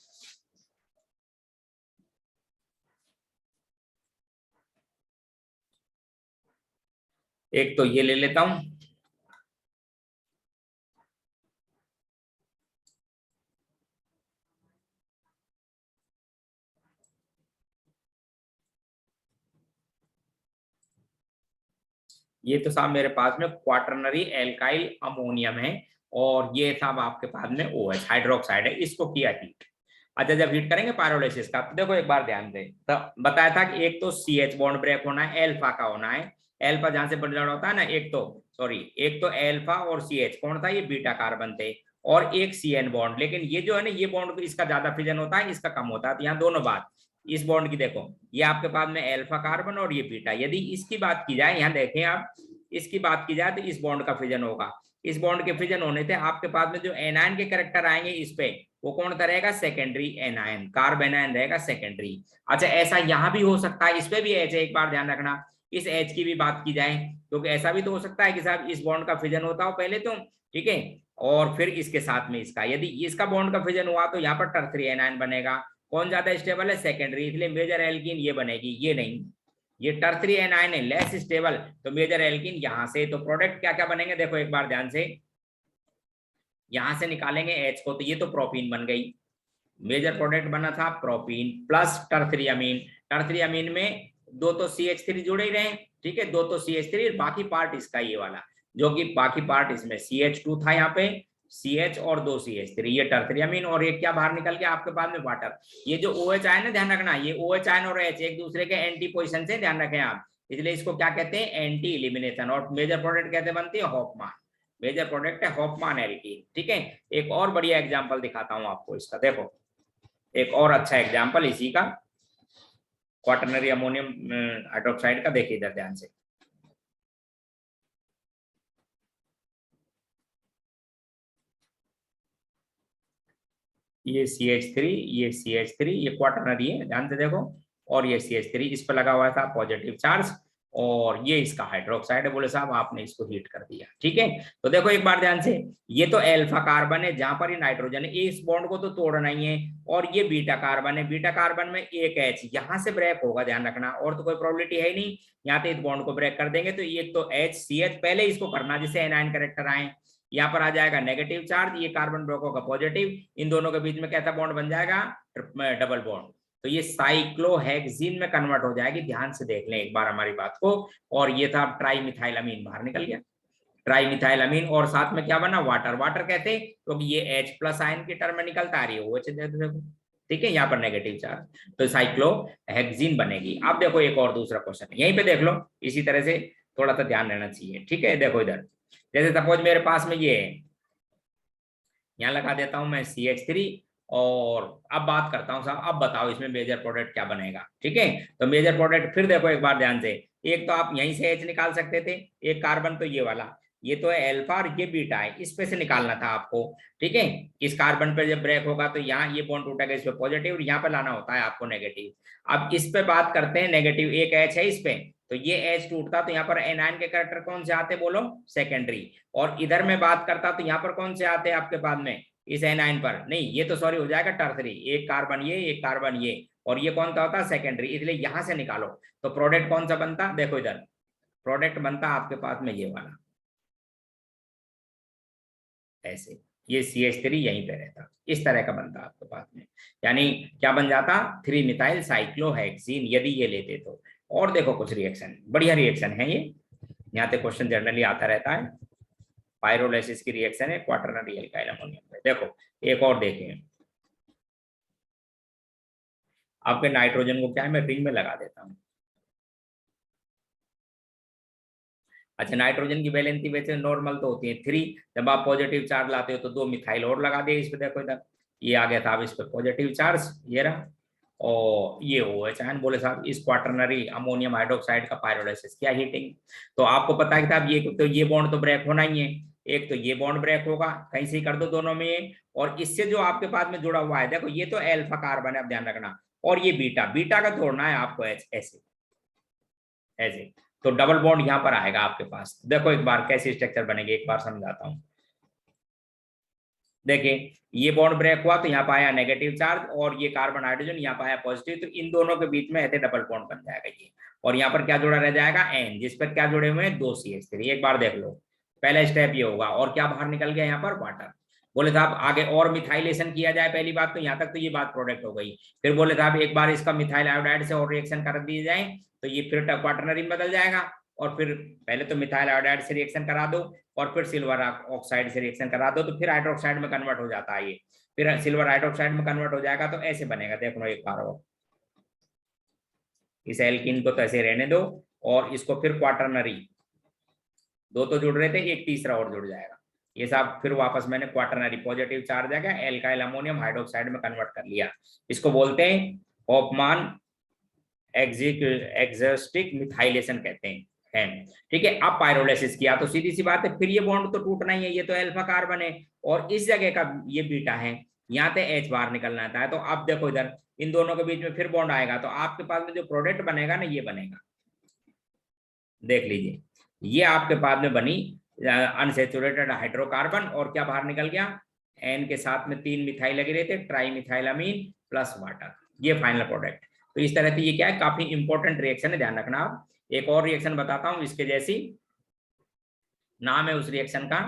एक तो ये ले लेता हूं, ये तो साहब मेरे पास में क्वाटरनरी एल्काइल अमोनियम है, और ये साहब आपके पास में OH हाइड्रोक्साइड है, इसको किया हीट। अच्छा जब हीट करेंगे पायरोलिसिस का, तो देखो एक बार ध्यान दे, तो बताया था कि एक तो CH बॉन्ड ब्रेक होना है, एल्फा का होना है, एल्फा जहां से बंड होता है ना, एक तो सॉरी, एक तो एल्फा और CH कौन था, ये बीटा कार्बन थे, और एक CN बॉन्ड। लेकिन ये जो है ना, ये बॉन्ड इसका ज्यादा फिजन होता है, इसका कम होता है। तो यहाँ दोनों बात, इस बॉन्ड की देखो, ये आपके पास में एल्फा कार्बन और ये बीटा, यदि इसकी बात की जाए, यहाँ देखें आप, इसकी बात की जाए तो इस बॉन्ड का फिजन होगा। इस बॉन्ड के फिजन होने से आपके पास में जो एनायन के करेक्टर आएंगे इस पे, वो कौन सा रहेगा, सेकेंडरी एनायन, कार्ब एनायन रहेगा सेकेंडरी। अच्छा ऐसा यहां भी हो सकता है, इस पे भी H है, एक बार ध्यान रखना, इस H की भी बात की जाए, क्योंकि ऐसा भी तो हो सकता है कि साहब इस बॉन्ड का फिजन होता हो पहले तो, ठीक है, और फिर इसके साथ में इसका, यदि इसका बॉन्ड का फिजन हुआ तो यहाँ पर टर्सरी एनायन बनेगा। कौन ज्यादा स्टेबल है, सेकेंडरी, इसलिए मेजर एल्किन ये बनेगी, ये नहीं, ये टर्सरी एनायन है लेस स्टेबल, तो मेजर एल्किन यहां से। तो प्रोडक्ट क्या क्या बनेंगे, देखो एक बार ध्यान से, यहां से निकालेंगे H को, तो ये तो प्रोपीन बन गई, मेजर प्रोडक्ट बना था प्रोपीन प्लस टर्सरी अमीन। टर्सरी अमीन में दो तो CH3 जुड़े ही रहे, ठीक है, दो तो CH3, बाकी पार्ट इसका ये वाला, जो कि बाकी पार्ट इसमें CH2 था, यहाँ पे CH और दो CH3, ये टर्सरी अमीन, और एक क्या बाहर निकल गया आपके पास में वाटर। ये जो OH आयन है ध्यान रखना, ये OH आयन और H एक दूसरे के एंटी पोजिशन से, ध्यान रखें आप, इसलिए इसको क्या कहते हैं, एंटी इलिमिनेशन। और मेजर प्रोडक्ट कैसे बनती है, हॉफमान, मेजर प्रोडक्ट है हॉफमान एल्कीन। ठीक है, एक और बढ़िया एग्जांपल दिखाता हूं आपको इसका, देखो एक और अच्छा एग्जांपल इसी का, क्वाटरनरी अमोनियम हाइड्रोक्साइड का, देखिए इधर ध्यान से। ये CH3, ये CH3, ये क्वाटरनरी है, ध्यान से देखो, और ये CH3 इस पर लगा हुआ था पॉजिटिव चार्ज, और ये इसका हाइड्रोक्साइड है। बोले साहब आपने इसको हीट कर दिया, ठीक है। तो देखो एक बार ध्यान से, ये तो अल्फा कार्बन है जहां पर ये नाइट्रोजन है, इस बॉन्ड को तो तोड़ना ही है, और ये बीटा कार्बन है, बीटा कार्बन में एक H यहां से ब्रेक होगा, ध्यान रखना, और तो कोई प्रॉबिलिटी है ही नहीं। यहाँ पे इस बॉन्ड को ब्रेक कर देंगे तो एक तो HCH पहले इसको करना जिससे एनायन कैरेक्टर आए, यहाँ पर आ जाएगा नेगेटिव चार्ज, ये कार्बन ब्रेक होगा पॉजिटिव, इन दोनों के बीच में कैसा बॉन्ड बन जाएगा, डबल बॉन्ड, तो ये साइक्लोहेक्सीन में कन्वर्ट हो जाएगी। ध्यान से देख लें एक बार हमारी बात को, और ये था ट्राईमिथाइलअमीन, बाहर निकल गया ट्राईमिथाइलअमीन, और साथ में क्या बना, वाटर, वाटर कहते हैं क्योंकि ये H+ आयन की टर्म में निकलता आ रही है, OH देखो, ठीक है, यहाँ पर नेगेटिव चार्ज, तो साइक्लोहेक्सीन बनेगी। अब देखो एक और दूसरा क्वेश्चन यहीं पे देख लो, इसी तरह से थोड़ा सा ध्यान रहना चाहिए, ठीक है। देखो इधर, जैसे सपोज मेरे पास में ये है, यहाँ लगा देता हूं मैं CH3, और अब बात करता हूं साहब, अब बताओ इसमें मेजर प्रोडक्ट क्या बनेगा, ठीक है। तो मेजर प्रोडक्ट फिर देखो एक बार ध्यान से, एक तो आप यहीं से H निकाल सकते थे, एक कार्बन तो ये वाला, ये तो है अल्फा और ये बीटा है, इस पे से निकालना था आपको, ठीक है। इस कार्बन पे जब ब्रेक होगा तो यहाँ ये बॉन्ड टूटेगा, इस पे पॉजिटिव, और यहाँ पे लाना होता है आपको नेगेटिव। अब इस पे बात करते हैं, नेगेटिव एक H है इस पे, तो ये H टूटता तो यहाँ पर एनायन के कैरेक्टर कौन से आते बोलो, सेकेंडरी, और इधर में बात करता तो यहाँ पर कौन से आते आपके बाद में, इस एनायन पर नहीं, ये तो सॉरी हो जाएगा टर्सरी, एक कार्बन ये, एक कार्बन ये, और ये कौन सा होता है, सेकेंडरी, इसलिए यहां से निकालो तो प्रोडक्ट कौन सा बनता, देखो इधर प्रोडक्ट बनता आपके पास में ये वाला, ऐसे, ये CH3 यहीं पे रहता, इस तरह का बनता आपके पास में, यानी क्या बन जाता, 3 मिथाइल साइक्लोहेक्सीन, यदि ये लेते तो। और देखो कुछ रिएक्शन, बढ़िया रिएक्शन है ये, यहाँ पे क्वेश्चन जनरली आता रहता है, पायरोलाइसिस की रिएक्शन है क्वाटरनरी एल्काइल अमोनियम पे। देखो एक और देखें, आपके नाइट्रोजन को क्या है, मैं रिंग में लगा देता हूं। अच्छा, नाइट्रोजन की वैलेंसी वैसे नॉर्मल तो होती है 3, जब आप पॉजिटिव चार्ज लाते हो तो 2 मिथाइल और लगा दिए इस पे, देखो इधर ये आ गया था, अब इस पे पॉजिटिव चार्ज ये रहा, और ये OH आयन। बोले साहब इस क्वाटरनरी अमोनियम हाइड्रोक्साइड का पायरोलाइसिस क्या हीटिंग, तो आपको पता है कि साहब ये तो ये बॉन्ड तो ब्रेक होना ही है, एक तो ये बॉन्ड ब्रेक होगा, कहीं से ही कर दो दोनों में, और इससे जो आपके पास में जुड़ा हुआ है, देखो ये तो अल्फा कार्बन है, अब ध्यान रखना, और ये बीटा, बीटा का तोड़ना है आपको ऐसे ऐसे, तो डबल बॉन्ड यहां पर आएगा आपके पास। देखो एक बार कैसी स्ट्रक्चर बनेगी, एक बार समझाता हूं। देखिए ये बॉन्ड ब्रेक हुआ तो यहाँ पर आया नेगेटिव चार्ज, और ये कार्बन हाइड्रोजन यहाँ पर आया पॉजिटिव, तो इन दोनों के बीच में ऐसे डबल बॉन्ड बन जाएगा ये, और यहाँ पर क्या जुड़ा रह जाएगा, N, जिस पर क्या जुड़े हुए हैं, 2 CH3। एक बार देख लो, पहला स्टेप ये होगा, और क्या बाहर निकल गया यहाँ पर, वाटर। बोले साहब आगे और मिथाइलेशन किया जाए, पहली बात तो यहाँ तक तो ये बात प्रोडक्ट हो गई, फिर बोले साहब एक बार इसका मिथाइल आयोडाइड से और रिएक्शन कर दिए जाए तो ये फिर क्वाटरनरी में बदल जाएगा, और फिर पहले तो मिथाइल आयोडाइड से रिएक्शन करा दो, और फिर सिल्वर ऑक्साइड से रिएक्शन करा दो, तो फिर हाइड्रोक्साइड में कन्वर्ट हो जाता है ये, फिर सिल्वर हाइड्रोक्साइड में कन्वर्ट हो जाएगा, तो ऐसे बनेगा, देख लो एक बार, और इस एल्कीन को तो ऐसे रहने दो, और इसको फिर क्वाटरनरी, 2 तो जुड़ रहे थे, एक तीसरा और जुड़ जाएगा, ये सब फिर वापस मैंने क्वाटरनरी पॉजिटिव चार्ज आएगा, एल्काइल अमोनियम हाइड्रोक्साइड में कन्वर्ट कर लिया, इसको बोलते हैं होफमान एक्सर्स्टिक मिथाइलेशन कहते हैं, ठीक है। अब पायरोलाइसिस किया तो सीधी सी बात है, फिर ये बॉन्ड तो टूटना ही है, ये तो अल्फा कार्बन है, और इस जगह का ये बीटा है, यहाँ से H बाहर निकलना था, तो अब देखो इधर इन दोनों के बीच में फिर बॉन्ड आएगा, तो आपके पास में जो प्रोडक्ट बनेगा ना, ये बनेगा, देख लीजिए, ये आपके पास में बनी अनसैचुरेटेड हाइड्रोकार्बन, और क्या बाहर निकल गया, N के साथ में 3 मिथाइल लगे रहते, ट्राईमिथाइलअमीन प्लस वाटर, ये फाइनल प्रोडक्ट। तो इस तरह से ये क्या है, काफी इंपॉर्टेंट रिएक्शन है, ध्यान रखना आप। एक और रिएक्शन बताता हूं इसके जैसी, नाम है उस रिएक्शन का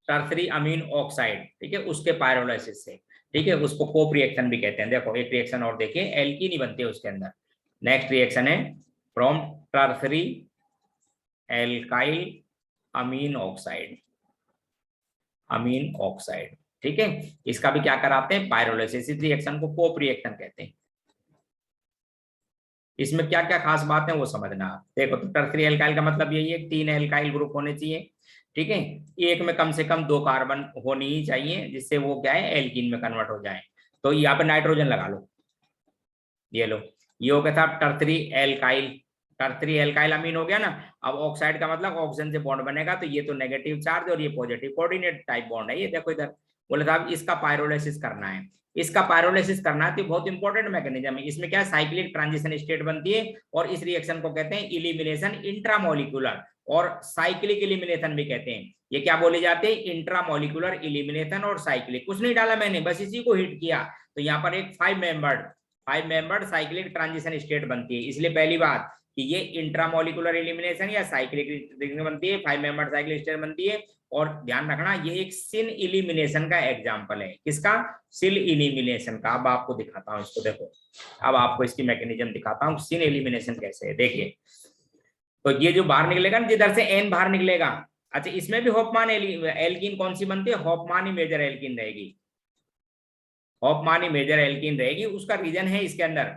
टर्सरी अमीन ऑक्साइड, ठीक है, उसके पायरोलाइसिस से, ठीक है, उसको कोप रिएक्शन भी कहते हैं। देखो एक रिएक्शन और देखिए, एल्कीन ही बनती है उसके अंदर। नेक्स्ट रिएक्शन है from tertiary alkyl amine oxide, amine oxide, ठीक है, इसका भी क्या कराते हैं, पायरोलाइसिस। इस रिएक्शन को कोप रिएक्शन कहते हैं। इसमें क्या क्या खास बात है वो समझना। देखो तो टर्सरी एल्काइल का मतलब यही है 3 एल्काइल ग्रुप होने चाहिए, ठीक है, एक में कम से कम 2 कार्बन होनी ही चाहिए, जिससे वो क्या है, एल्कीन में कन्वर्ट हो जाए। तो यहाँ पे नाइट्रोजन लगा लो, ये लो, ये हो गया था टर्सरी एल्काइल, टर्सरी एल्काइल अमीन हो गया ना। अब ऑक्साइड का मतलब ऑक्सीजन से बॉन्ड बनेगा, तो ये तो नेगेटिव चार्ज और ये पॉजिटिव कोऑर्डिनेट टाइप बॉन्ड है, ये देखो इधर। बोले साहब इसका पायरोलाइसिस करना है, इसका पायरोलिसिस करना है तो बहुत इंपॉर्टेंट मैकेनिज्म है। इसमें क्या साइक्लिक ट्रांजिशन स्टेट बनती है और इस रिएक्शन को कहते हैं इलिमिनेशन इंट्रामोलिकुलर और साइक्लिक इलिमिनेशन भी कहते हैं। ये क्या बोले जाते हैं, इंट्रामोलिकुलर इलिमिनेशन और साइक्लिक। कुछ नहीं डाला मैंने, बस इसी को हिट किया। तो यहाँ पर एक 5 मेंबर्ड साइक्लिक ट्रांजिशन स्टेट बनती है। इसलिए पहली बात कि ये इंट्रामोलिकुलर इलिमिनेशन या साइक्लिक बनती है, 5 मेंबर्ड साइक्लिक स्टेट बनती है। और ध्यान रखना ये एक सिन इलिमिनेशन का एग्जांपल है। किसका, सिल इलिमिनेशन का। अब आपको दिखाता हूं इसको, देखो अब आपको इसकी मैकेनिज्म दिखाता हूं, सिन एलिमिनेशन कैसे है। देखिए तो ये जो बाहर निकलेगा ना, जिधर से एन बाहर निकलेगा, अच्छा इसमें भी होपमान एल्कीन कौन सी बनती है, होपमान ही मेजर एल्कीन रहेगी। होपमान ही मेजर एल्कीन रहेगी। उसका रीजन है इसके अंदर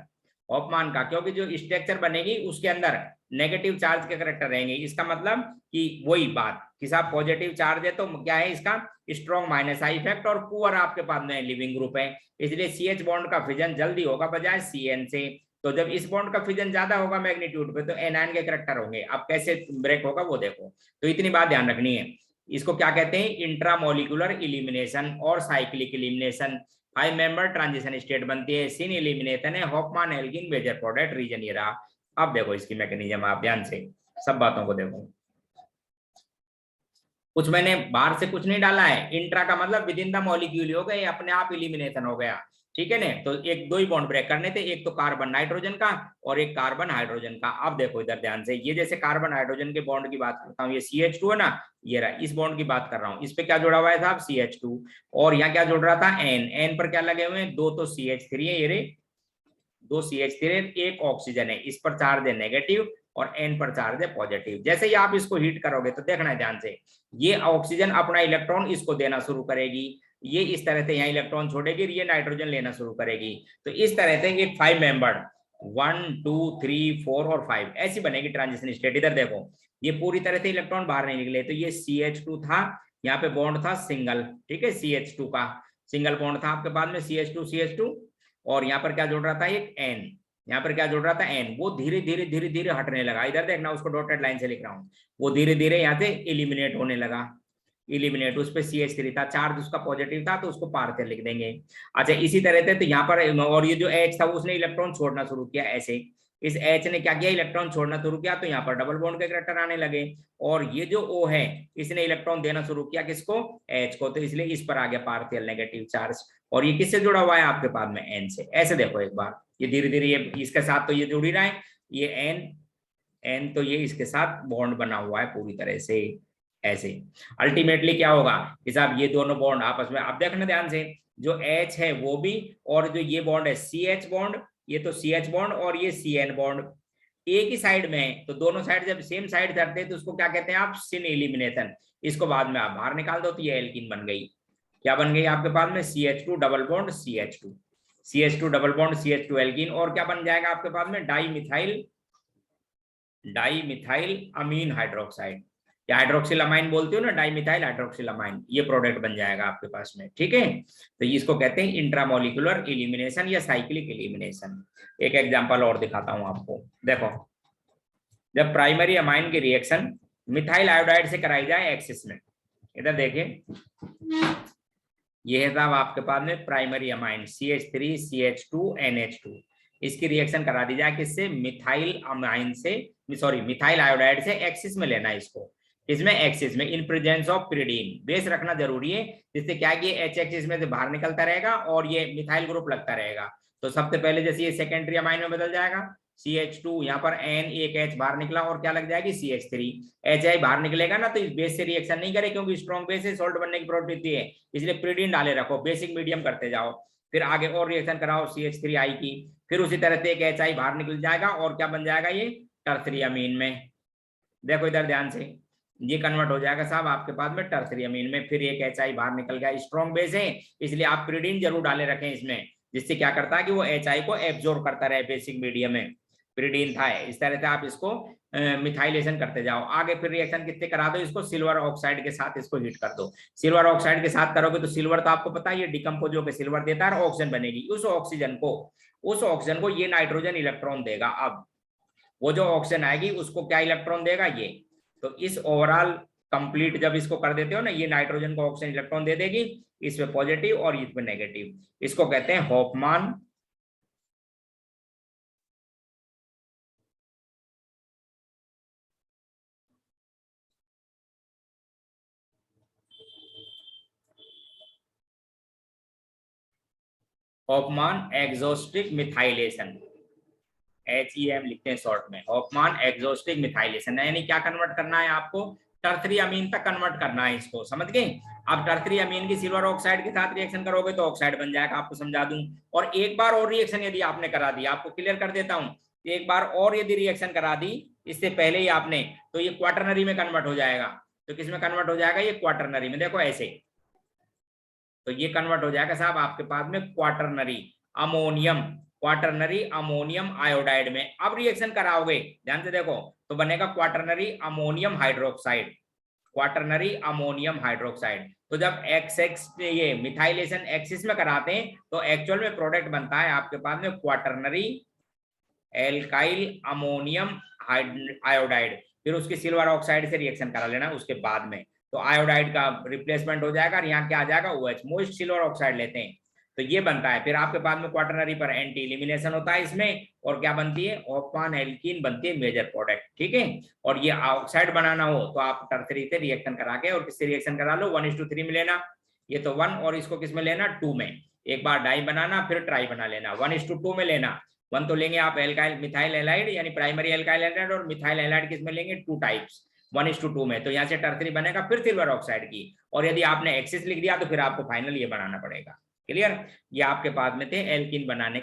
होपमान का, क्योंकि जो स्ट्रक्चर बनेगी उसके अंदर नेगेटिव चार्ज के करेक्टर रहेंगे। इसका मतलब कि वही बात कि साहब पॉजिटिव चार्ज है तो क्या है इसका स्ट्रॉन्ग माइनस आई इफेक्ट और पुअर आपके पास में लिविंग ग्रुप है। इसलिए CH बॉन्ड का फिजन जल्दी होगा बजाय CN से। तो जब इस बॉन्ड का फिजन ज्यादा होगा मैग्नीट्यूड पे तो एनायन के करेक्टर होंगे। अब कैसे ब्रेक होगा वो देखो। तो इतनी बात ध्यान रखनी है। इसको क्या कहते हैं, इंट्रामोलिकुलर इलिमिनेशन और cyclic elimination. 5 member transition state बनती है, सिन इलिमिनेशन है, होपमान एल्कीन मेजर प्रोडक्ट रीजन ये रहा। अब देखो इसकी मैकेनिज्म, आप ध्यान से सब बातों को देखो। कुछ मैंने बाहर से कुछ नहीं डाला है। इंट्रा का मतलब विद इन द मॉलिक्यूल हो गए, अपने आप इलिमिनेशन हो गया, ठीक है ना। तो एक दो ही बॉन्ड ब्रेक करने थे, एक तो कार्बन नाइट्रोजन का और एक कार्बन हाइड्रोजन का। अब देखो इधर ध्यान से, ये जैसे कार्बन हाइड्रोजन के बॉन्ड की बात करता हूँ, ये CH2 है ना, ये रहा, इस बॉन्ड की बात कर रहा हूँ। इस पे क्या जुड़ा हुआ है साहब, CH2। और यहाँ क्या जुड़ रहा था, N पर क्या लगे हुए हैं, दो तो CH3 है, ये रे दो CH3, एक ऑक्सीजन है, इस पर चार्ज है नेगेटिव और N पर चार्ज है पॉजिटिव। जैसे ही आप इसको हीट करोगे तो देखना है ध्यान से, ये ऑक्सीजन अपना इलेक्ट्रॉन इसको देना शुरू करेगी, ये इस तरह से यहाँ इलेक्ट्रॉन छोड़ेगी, ये नाइट्रोजन लेना शुरू करेगी। तो इस तरह से एक 5 मेंबर्ड 1 2 3 4 और 5 ऐसी बनेगी ट्रांजिशन स्टेट। इधर देखो ये पूरी तरह से इलेक्ट्रॉन बाहर नहीं निकले, तो ये CH2 था, यहाँ पे बॉन्ड था सिंगल, ठीक है, CH2 का सिंगल बॉन्ड था आपके पास में CH2 और यहाँ पर क्या जुड़ रहा था, एक N, यहाँ पर क्या जुड़ रहा था N। वो धीरे धीरे हटने लगा। इधर देखना, उसको डॉटेड लाइन से लिख रहा हूँ। वो धीरे धीरे यहाँ से एलिमिनेट होने लगा, इलिमिनेट। उस पे CH3 था, चार्ज उसका पॉजिटिव था तो उसको पार्शियल लिख देंगे। अच्छा इसी तरह से तो यहाँ पर, और ये जो H था उसने इलेक्ट्रॉन छोड़ना शुरू किया ऐसे, इस H ने क्या किया, इलेक्ट्रॉन छोड़ना शुरू किया, तो यहाँ पर डबल बॉन्ड के करैक्टर आने लगे। और ये जो O है इसने इलेक्ट्रॉन देना शुरू किया किसको, H को, तो इसलिए इस पर आ गया पार्शियल नेगेटिव चार्ज। और ये किससे जुड़ा हुआ है आपके पास में, N से। ऐसे देखो एक बार, ये धीरे धीरे ये इसके साथ तो ये जुड़ ही रहा है, ये N तो ये इसके साथ बॉन्ड बना हुआ है पूरी तरह से ऐसे। अल्टीमेटली क्या होगा कि साहब ये दोनों बॉन्ड आपस में, आप देखना ध्यान से, जो H है वो भी, और जो ये बॉन्ड है CH बॉन्ड, ये तो CH बॉन्ड और ये CN बॉन्ड एक ही साइड में है। तो दोनों साइड जब सेम साइड करते हैं तो उसको क्या कहते हैं आप, सिन एलिमिनेशन। इसको बाद में आप बाहर निकाल दो तो ये एल्कीन बन गई। क्या बन गई आपके पास में, CH2 double bond CH2 double bond CH2 alkene. और क्या बन जाएगा आपके पास में, डाई मिथाइल अमीन हाइड्रोक्साइड, या हाइड्रोक्सिल अमाइन बोलते हो ना, डाइमिथाइल हाइड्रोक्सिल अमाइन, ये प्रोडक्ट बन जाएगा आपके पास में, ठीक है। तो इसको कहते हैं इंट्रामोलिकुलर एलिमिनेशन या साइक्लिक एलिमिनेशन। एक एग्जांपल और दिखाता हूं आपको, देखो जब प्राइमरी अमाइन की रिएक्शन मिथाइल आयोडाइड से कराई जाए एक्सिस में, इधर देखिए ये है साहब आपके पास में primary amine CH3 CH2 NH2, इसकी रिएक्शन करा दी जाए किससे, मिथाइल अमाइन से, सॉरी मिथाइल आयोडाइड से। एक्सिस में लेना है इसको, इसमें एक्सिस में, in presence of pyridine. Base रखना जरूरी है, जिससे क्या कि H एक्सिस में से बाहर निकलता रहेगा और ये मिथाइल ग्रुप लगता रहेगा। तो सबसे पहले जैसे ये सेकेंडरी अमाइन में बदल जाएगा, CH2 यहाँ पर N, एक H बाहर निकला और क्या लग जाएगी CH3। HI बाहर निकलेगा ना तो इस बेस से रिएक्शन नहीं करे, क्योंकि स्ट्रॉन्ग बेस से सॉल्ट बनने की प्रॉपर्टी है, इसलिए पिरिडीन डाले रखो, बेसिक मीडियम करते जाओ, फिर आगे और रिएक्शन कराओ CH3I की, फिर उसी तरह से एक HI बाहर निकल जाएगा और क्या बन जाएगा ये टर्सरी अमीन में। देखो इधर ध्यान से, ये कन्वर्ट हो जाएगा साहब आपके पास में टर्सरी अमीन में, फिर एक HI बाहर निकल गया। स्ट्रॉन्ग बेस है इसलिए आप पिरिडीन जरूर डाले रखें इसमें, जिससे क्या करता है कि वो HI को एब्जॉर्ब करता रहे बेसिक मीडियम में, पिरिडीन था। इस तरह से आप इसको मिथाइलेशन करते जाओ। आगे फिर रिएक्शन कितने करा दो, इसको सिल्वर ऑक्साइड के साथ इसको हीट कर दो। सिल्वर ऑक्साइड के साथ करोगे तो सिल्वर तो आपको पता है ये डिकम्पोज होकर सिल्वर देता है, ऑक्सीजन बनेगी। उस ऑक्सीजन को ये नाइट्रोजन इलेक्ट्रॉन देगा। अब वो जो ऑक्सीजन आएगी उसको क्या इलेक्ट्रॉन देगा ये, तो इस ओवरऑल कंप्लीट जब इसको कर देते हो ना, ये नाइट्रोजन को ऑक्सीजन इलेक्ट्रॉन दे देगी, इसमें पॉजिटिव और इसमें नेगेटिव। इसको कहते हैं हॉफमान हॉफमान एक्सोस्टिक मिथाइलेशन, HEM लिखते हैं शॉर्ट में, हॉफमान एक्सोस्टिक मिथाइलेशन। यानी क्या कन्वर्ट करना है आपको, टर्सरी अमीन तक कन्वर्ट करना है इसको, समझ गए। अब टर्सरी अमीन की सिल्वर ऑक्साइड के साथ रिएक्शन करोगे तो ऑक्साइड बन जाएगा, आपको समझा दूं। और एक बार और रिएक्शन यदि आपने करा दी, आपको क्लियर कर देता हूं, एक बार और यदि रिएक्शन करा दी इससे पहले ही आपने, तो ये क्वाटरनरी में कन्वर्ट हो जाएगा। तो किस में कन्वर्ट हो जाएगा, ये क्वाटरनरी में, देखो ऐसे, तो ये कन्वर्ट हो जाएगा साहब आपके पास में quaternary ammonium, quaternary ammonium iodide में। अब रिएक्शन कराओगे ध्यान से देखो, तो बनेगा quaternary ammonium hydroxide, quaternary ammonium hydroxide. तो जब एक्स ये मिथाइलेशन एक्सिस में कराते हैं तो एक्चुअल में प्रोडक्ट बनता है आपके पास में क्वाटरनरी एल्काइल अमोनियम आयोडाइड। फिर उसकी सिल्वर ऑक्साइड से रिएक्शन करा लेना उसके बाद में, तो आयोडाइड का रिप्लेसमेंट हो जाएगा और यहाँ क्या आ जाएगा, OH मोस्ट सिल्वर ऑक्साइड लेते हैं, तो ये बनता है। फिर आपके पास में क्वाटरनरी पर एंटी एलिमिनेशन होता है इसमें, और क्या बनती है, ऑप्पान एल्कीन बनती है मेजर प्रोडक्ट, ठीक है। और ये ऑक्साइड बनाना हो तो आप टर्सरी से रिएक्शन करा के, और किससे रिएक्शन करा लो, 1:3 में लेना, ये तो 1, और इसको किस में लेना, 2 में। एक बार डाई बनाना फिर ट्राई बना लेना, 1:2 में लेना। 1 तो लेंगे आप एल्काइल मिथाइल हैलाइड यानी प्राइमरी एल्काइल हैलाइड, और मिथाइल हैलाइड किस में लेंगे, 2 टाइप्स, 1:2 में। तो यहाँ से टर्सरी बनेगा फिर सिल्वर ऑक्साइड की, और यदि आपने एक्सिस लिख दिया तो फिर आपको फाइनल ये बनाना पड़ेगा। क्लियर, ये आपके पास में थे एल्कीन बनाने